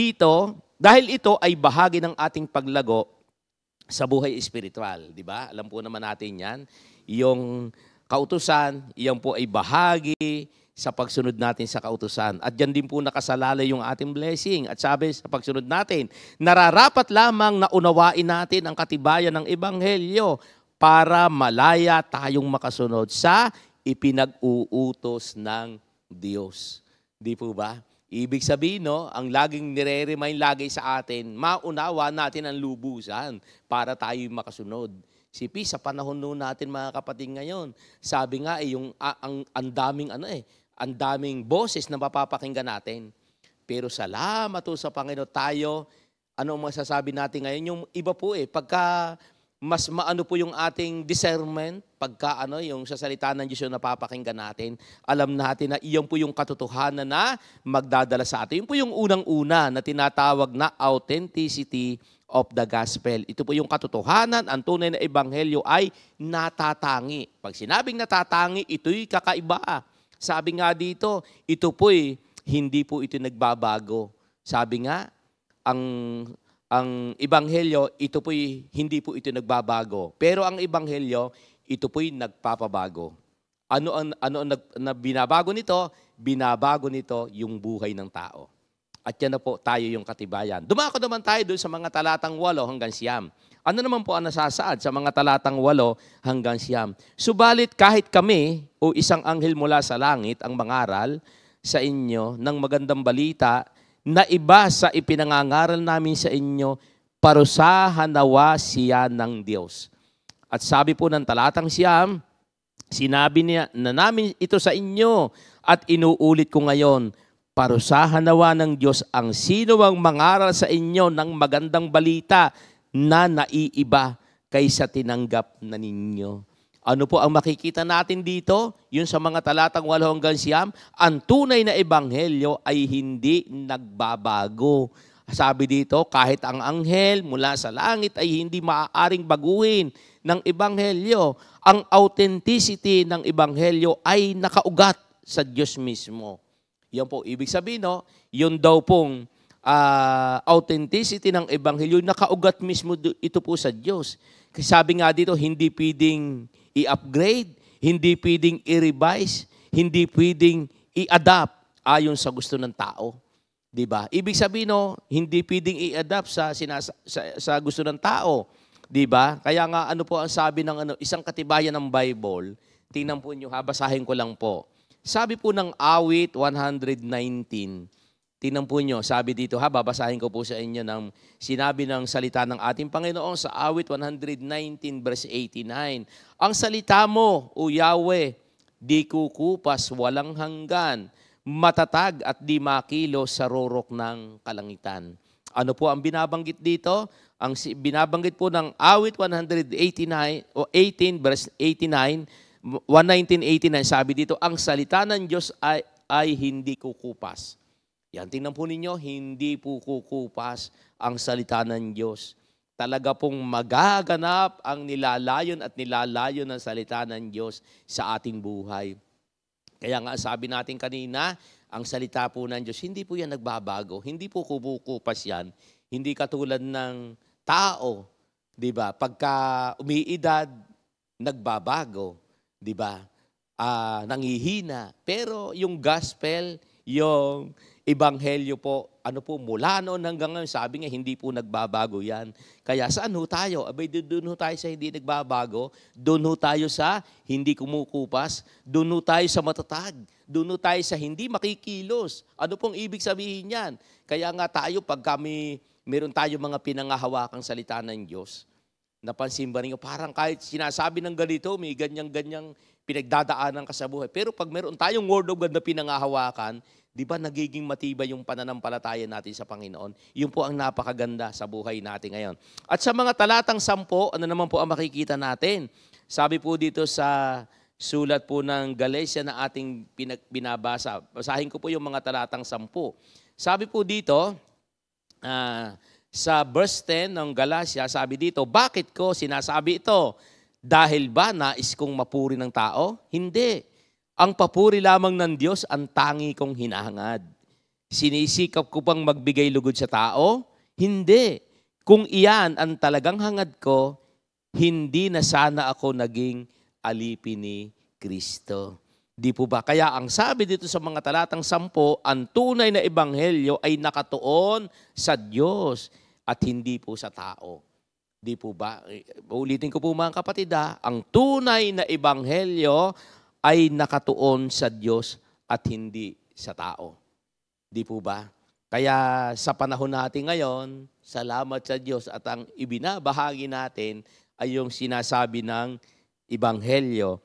ito ay bahagi ng ating paglago sa buhay espiritual, di ba? Alam po naman natin yan. Yung kautusan, iyan po ay bahagi sa pagsunod natin sa kautusan. At dyan din po nakasalalay yung ating blessing. At sabi sa pagsunod natin, nararapat lamang na unawain natin ang katibayan ng ebanghelyo para malaya tayong makasunod sa ipinag-uutos ng Diyos. Di po ba? Ibig sabihin, ang laging nire-remind lagi sa atin, maunawa natin ang lubusan para tayo makasunod. Sipi, sa panahon noon natin mga kapatid ngayon, sabi nga ang daming boses na mapapakinggan natin. Pero salamat sa Panginoon tayo, ano masasabi natin ngayon? Yung iba po pagka mas maano po yung ating discernment pagka yung sa salita ng Diyos yung napapakinggan natin. Alam natin na iyon po yung katotohanan na magdadala sa atin. Yun po yung unang-una na tinatawag na authenticity of the gospel. Ito po yung katotohanan, ang tunay na ebanghelyo ay natatangi. Pag sinabing natatangi, ito'y kakaiba. Sabi nga dito, ito po'y hindi po ito nagbabago. Sabi nga, ang ebanghelyo, ito po'y hindi po ito nagbabago. Pero ang ebanghelyo, ito po'y nagpapabago. Ano ang binabago nito? Binabago nito yung buhay ng tao. At yan na po tayo yung katibayan. Dumako naman tayo doon sa mga talatang 8 hanggang 9. Ano naman po ang nasasaad sa mga talatang 8 hanggang 9? Subalit kahit kami o isang anghel mula sa langit ang mangaral sa inyo ng magandang balita na iba sa ipinangangaral namin sa inyo, parusahan nawa siya ng Diyos. At sabi po ng talatang 9, sinabi niya na namin ito sa inyo at inuulit ko ngayon, parusahan nawa ng Diyos ang sino ang mangaral sa inyo ng magandang balita na naiiba kaysa tinanggap na ninyo. Ano po ang makikita natin dito? Yun sa mga talatang 8 hanggang 9, ang tunay na ebanghelyo ay hindi nagbabago. Sabi dito, kahit ang anghel mula sa langit ay hindi maaaring baguhin ng ebanghelyo. Ang authenticity ng ebanghelyo ay nakaugat sa Diyos mismo. Yan po, ibig sabihin, yun daw pong authenticity ng ebanghelyo, nakaugat mismo ito po sa Diyos. Kasi sabi nga dito, hindi pwedeng i-upgrade, hindi pwedeng i-revise, hindi pwedeng i-adapt ayon sa gusto ng tao. Diba? Ibig sabihin, hindi pwedeng i-adapt sa gusto ng tao. Diba? Kaya nga, ano po ang sabi ng isang katibayan ng Bible, tingnan po nyo, basahin ko lang po. Sabi po ng awit 119, tingnan po nyo, sabi dito, babasahin ko po sa inyo ng sinabi ng salita ng ating Panginoon sa awit 119 verse 89. Ang salita mo, O Yahweh, di kukupas walang hanggan, matatag at di makilo sa rorok ng kalangitan. Ano po ang binabanggit dito? Ang binabanggit po ng awit 189 o 18 verse 89, 119:89, sabi dito, ang salita ng Diyos ay hindi kukupas. Yan, tingnan po ninyo, hindi po kukupas ang salita ng Diyos. Talaga pong magaganap ang nilalayon at nilalayon ng salita ng Diyos sa ating buhay. Kaya nga sabi natin kanina, ang salita po ng Diyos, hindi po yan nagbabago. Hindi po kukupas yan. Hindi katulad ng tao, di ba? Pagka umiidad, nagbabago. Di ba? Nangihina. Pero yung gospel, yung ebanghelyo po, mula noon hanggang ngayon, sabi nga, hindi po nagbabago yan. Kaya saan ho tayo? Abay, doon ho tayo sa hindi nagbabago. Doon ho tayo sa hindi kumukupas. Doon ho tayo sa matatag. Doon ho tayo sa hindi makikilos. Ano pong ibig sabihin yan? Kaya nga tayo, pag meron tayo mga pinangahawakang salita ng Diyos, napansin ba niyo, parang kahit sinasabi ng ganito, may ganyang-ganyang pinagdadaanan ka sa buhay. Pero pag meron tayong word of God na pinangahawakan, di ba nagiging matibay yung pananampalataya natin sa Panginoon? Yun po ang napakaganda sa buhay natin ngayon. At sa mga talatang 10, ano naman po ang makikita natin? Sabi po dito sa sulat po ng Galatia na ating binabasa. Basahin ko po yung mga talatang 10. Sabi po dito, sa verse 10 ng Galatia, sabi dito, bakit ko sinasabi ito? Dahil ba nais kong mapuri ng tao? Hindi. Ang papuri lamang ng Diyos ang tangi kong hinahangad. Sinisikap ko bang magbigay lugod sa tao? Hindi. Kung iyan ang talagang hangad ko, hindi na sana ako naging alipin ni Kristo. Di po ba? Kaya ang sabi dito sa mga talatang 10, ang tunay na ebanghelyo ay nakatuon sa Diyos at hindi po sa tao. Di po ba? Ulitin ko po mga kapatid, ang tunay na ebanghelyo ay nakatuon sa Diyos at hindi sa tao. Di po ba? Kaya sa panahon natin ngayon, salamat sa Diyos at ang ibinabahagi natin ay yung sinasabi ng ebanghelyo.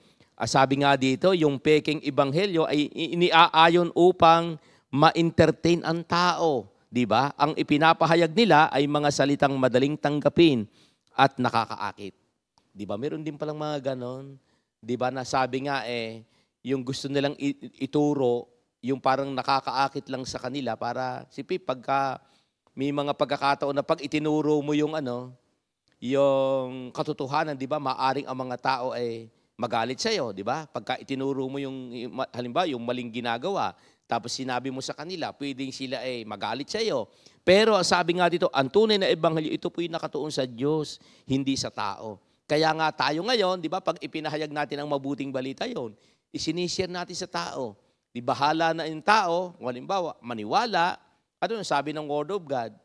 Sabi nga dito, yung peking ebanghelyo ay iniaayon upang ma-entertain ang tao. Di ba? Ang ipinapahayag nila ay mga salitang madaling tanggapin at nakakaakit. Di ba? Meron din palang mga ganon. Di ba? Nasabi nga yung gusto nilang ituro, yung parang nakakaakit lang sa kanila para, pagka may mga pagkakataon na pag itinuro mo yung yung katotohanan, di ba? Maaring ang mga tao magalit sa'yo, di ba? Pagka itinuro mo halimbawa, yung maling ginagawa, tapos sinabi mo sa kanila, pwedeng sila magalit sa'yo. Pero ang sabi nga dito, ang tunay na ebanghelyo, ito po yung nakatuon sa Diyos, hindi sa tao. Kaya nga tayo ngayon, di ba, pag ipinahayag natin ang mabuting balita yon, isinishare natin sa tao. Di bahala na yung tao, halimbawa, maniwala, ano sabi ng Word of God,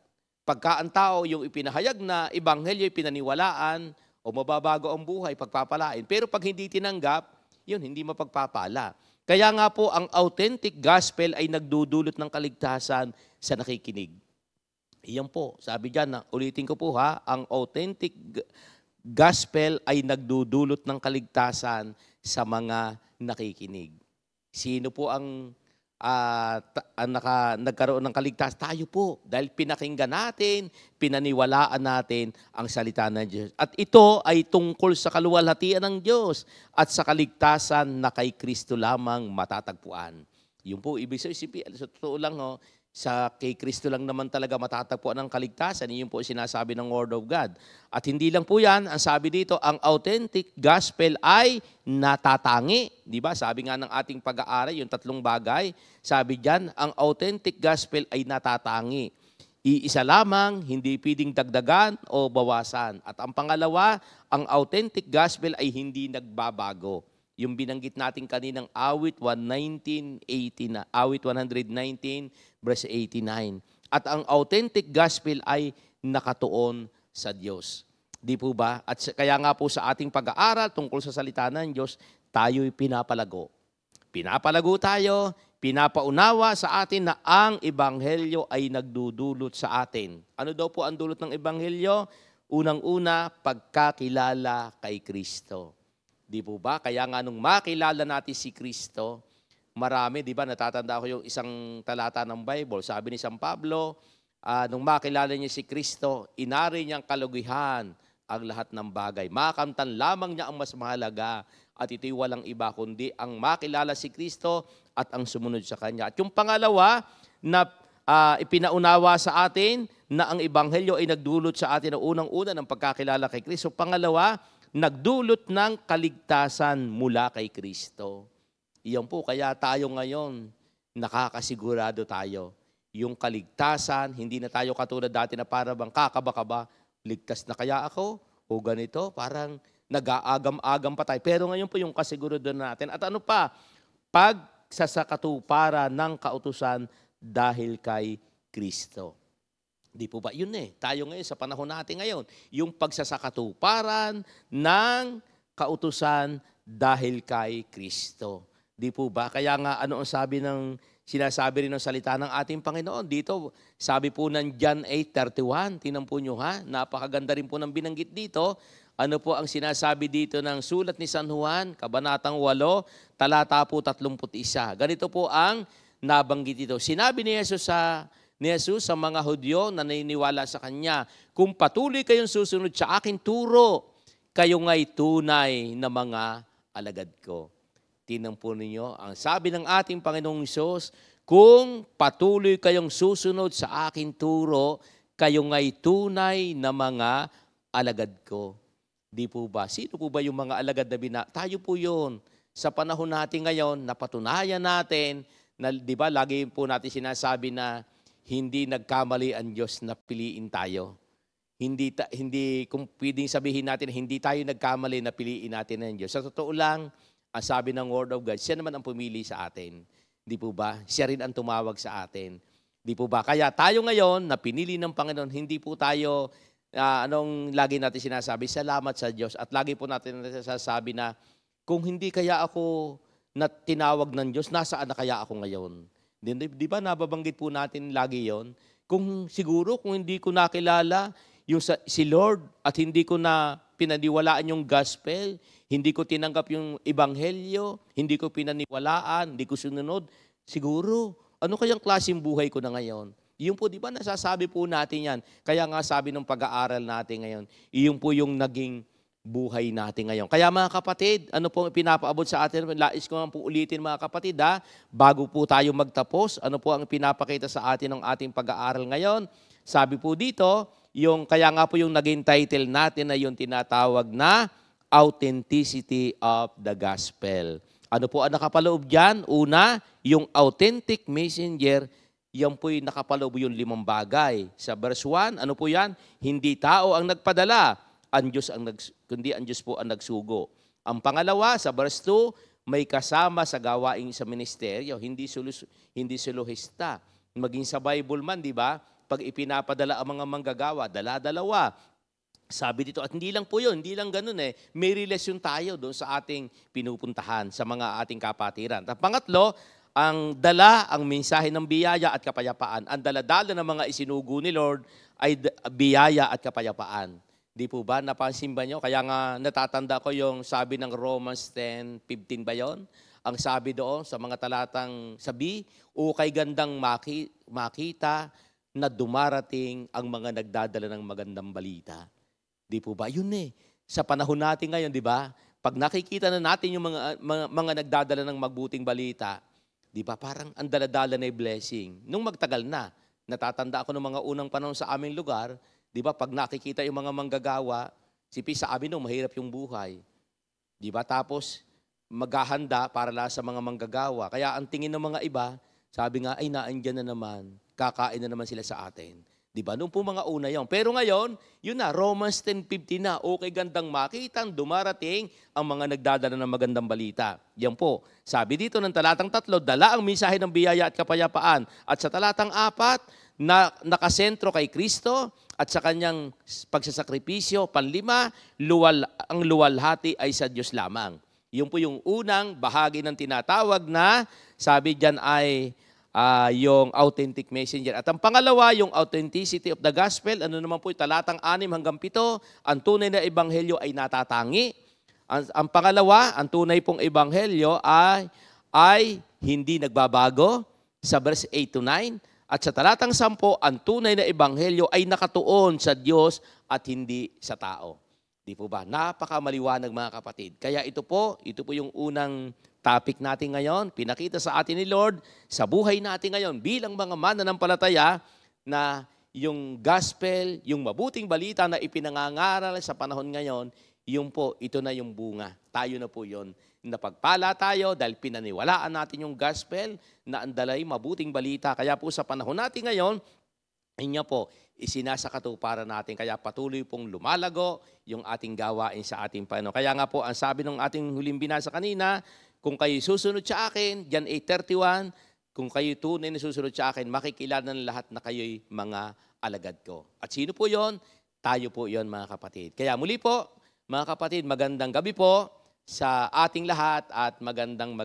pagka ang tao yung ipinahayag na ebanghelyo, pinaniwalaan, o mababago ang buhay, pagpapalain. Pero pag hindi tinanggap, yun, hindi mapagpapala. Kaya nga po, ang authentic gospel ay nagdudulot ng kaligtasan sa nakikinig. Iyan po, sabi dyan, ulitin ko po ang authentic gospel ay nagdudulot ng kaligtasan sa mga nakikinig. Sino po ang nagkaroon ng kaligtasan? Tayo po. Dahil pinakinggan natin, pinaniwalaan natin ang salita ng Diyos. At ito ay tungkol sa kaluwalhatian ng Diyos at sa kaligtasan na kay Kristo lamang matatagpuan. Yun po, ibig sabihin, sa totoo lang, sa kay Kristo lang naman talaga matatagpuan ang kaligtasan. Yun po sinasabi ng Word of God. At hindi lang po yan, ang sabi dito, ang authentic gospel ay natatangi. Di ba? Sabi nga ng ating pag-aaral, yung tatlong bagay, sabi diyan, ang authentic gospel ay natatangi. Iisa lamang, hindi pwedeng dagdagan o bawasan. At ang pangalawa, ang authentic gospel ay hindi nagbabago. Yung binanggit natin kaninang awit 119, awit 119, verse 89. At ang authentic gospel ay nakatuon sa Diyos. Di po ba? At kaya nga po sa ating pag-aaral tungkol sa salita ng Diyos, tayo'y pinapalago. Pinapalago tayo, pinapaunawa sa atin na ang ebanghelyo ay nagdudulot sa atin. Ano daw po ang dulot ng ebanghelyo? Unang-una, pagkakilala kay Kristo. Di po ba? Kaya nga nung makilala natin si Kristo, marami, di ba, natatanda ko yung isang talata ng Bible. Sabi ni San Pablo, nung makilala niya si Kristo, inari niyang kalugihan ang lahat ng bagay. Makamtan lamang niya ang mas mahalaga at ito'y walang iba kundi ang makilala si Kristo at ang sumunod sa Kanya. At yung pangalawa na ipinaunawa sa atin na ang ebanghelyo ay nagdulot sa atin ng unang-una ng pagkakilala kay Kristo. Pangalawa, nagdulot ng kaligtasan mula kay Kristo. Iyon po, kaya tayo ngayon, nakakasigurado tayo. Yung kaligtasan, hindi na tayo katulad dati na para bang kakaba-kaba, ligtas na kaya ako? O ganito, parang nag-aagam-agam pa tayo. Pero ngayon po yung kasigurado natin. At ano pa? Pagsasakatuparan ng kautusan dahil kay Kristo. Di po ba? Yun tayo ngayon sa panahon natin ngayon. Yung pagsasakatuparan ng kautusan dahil kay Kristo. Di po ba? Kaya nga ano ang sinasabi rin ng salita ng ating Panginoon. Dito, sabi po ng John 8:31, tinan po nyo napakaganda rin po ng binanggit dito. Ano po ang sinasabi dito ng sulat ni San Juan, Kabanatang 8, talata po 31. Ganito po ang nabanggit dito. Sinabi ni Jesus sa mga Hudyo na naniniwala sa Kanya, kung patuloy kayong susunod sa aking turo, kayo nga'y tunay na mga alagad ko. Tingnan po ninyo, ang sabi ng ating Panginoong Hesus, kung patuloy kayong susunod sa aking turo, kayo nga'y tunay na mga alagad ko. Di po ba? Sino po ba yung mga alagad na tayo po yun. Sa panahon natin ngayon, napatunayan natin, na, di ba, lagi po natin sinasabi na hindi nagkamali ang Diyos na piliin tayo. Hindi kung pwedeng sabihin natin, hindi tayo nagkamali na piliin natin ang Diyos. Sa totoo lang, ang sabi ng Word of God, siya naman ang pumili sa atin. Di po ba? Siya rin ang tumawag sa atin. Di po ba? Kaya tayo ngayon, na pinili ng Panginoon, hindi po tayo, anong lagi natin sinasabi, salamat sa Diyos. At lagi po natin nasasabi na, kung hindi kaya ako na tinawag ng Diyos, nasaan na kaya ako ngayon? Di ba nababanggit po natin lagi yon? Kung siguro, kung hindi ko nakilala si Lord at hindi ko na pinaniwalaan yung gospel, hindi ko tinanggap yung ebanghelyo, hindi ko pinaniwalaan, hindi ko sununod, siguro, ano kayang klaseng buhay ko na ngayon? Iyon po, di ba nasasabi po natin yan? Kaya nga sabi ng pag-aaral natin ngayon, iyon po yung naging buhay natin ngayon. Kaya mga kapatid, ano pong pinapaabot sa atin? Lais ko nga po ulitin mga kapatid, bago po tayo magtapos, ano po ang pinapakita sa atin ng ating pag-aaral ngayon? Sabi po dito, kaya nga po yung naging title natin na yung tinatawag na Authenticity of the Gospel. Ano po ang nakapaloob dyan? Una, yung authentic messenger, yan po'y nakapaloob yung 5 bagay. Sa verse 1, ano po yan? Hindi tao ang nagpadala, kundi ang Diyos po ang nagsugo. Ang pangalawa, sa verse 2, may kasama sa gawain sa ministeryo, hindi suluhista. Maging sa Bible man, di ba? Pag ipinapadala ang mga manggagawa, dala-dalawa. Sabi dito, at hindi lang po yun, hindi lang ganun may relasyon tayo doon sa ating pinupuntahan, sa mga ating kapatiran. At pangatlo, ang mensahe ng biyaya at kapayapaan. Ang daladala ng mga isinugo ni Lord ay biyaya at kapayapaan. Di po ba? Napansin ba nyo? Kaya nga natatanda ko yung sabi ng Romans 10:15 ba yun? Ang sabi doon sa mga talatang sabi, kay gandang makita na dumarating ang mga nagdadala ng magandang balita. Di po ba? Yun Sa panahon natin ngayon, di ba? Pag nakikita na natin yung mga nagdadala ng magbuting balita, di ba? Parang ang daladala na blessing. Nung magtagal na, natatanda ako ng mga unang panahon sa aming lugar, di ba? Pag nakikita yung mga manggagawa, sa amin mahirap yung buhay. Di ba? Tapos, maghahanda para sa mga manggagawa. Kaya ang tingin ng mga iba, sabi nga, ay naandyan na naman, kakain na naman sila sa atin. Di ba? Noong po mga una yun. Pero ngayon, yun na, Romans 10:15 na, okay gandang makitang dumarating ang mga nagdadala ng magandang balita. Yan po. Sabi dito ng talatang 3, dala ang mensahe ng biyaya at kapayapaan. At sa talatang 4, na nakasentro kay Kristo at sa kanyang pagsasakripisyo. Panlima, ang luwalhati ay sa Diyos lamang. Yun po yung unang bahagi ng tinatawag na, sabi dyan ay yung authentic messenger. At ang pangalawa, yung authenticity of the gospel. Ano naman po, talatang 6 hanggang 7, ang tunay na ebanghelyo ay natatangi. Ang pangalawa, ang tunay pong ebanghelyo ay hindi nagbabago sa verse 8 to 9. At sa talatang 10, ang tunay na ebanghelyo ay nakatuon sa Diyos at hindi sa tao. Di po ba? Napakamaliwanag mga kapatid. Kaya ito po yung unang topic natin ngayon. Pinakita sa atin ni Lord sa buhay natin ngayon bilang mga mananampalataya na yung gospel, yung mabuting balita na ipinangangaral sa panahon ngayon, ito na yung bunga. Tayo na po yun. Napagpala tayo dahil pinaniwalaan natin yung gospel na andalay mabuting balita. Kaya po sa panahon natin ngayon, isinasakatuparan natin. Kaya patuloy pong lumalago yung ating gawain sa ating Panginoon. Kaya nga po, ang sabi ng ating huling binasa kanina, kung kayo susunod sa akin, John 8:31, kung kayo tunay na susunod sa akin, makikilala ng lahat na kayo'y mga alagad ko. At sino po yon? Tayo po yon mga kapatid. Kaya muli po, mga kapatid, magandang gabi po sa ating lahat at magandang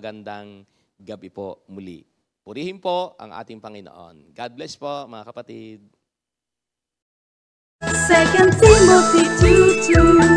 gabi po muli. Purihin po ang ating Panginoon. God bless po mga kapatid. 2 Timothy 2:2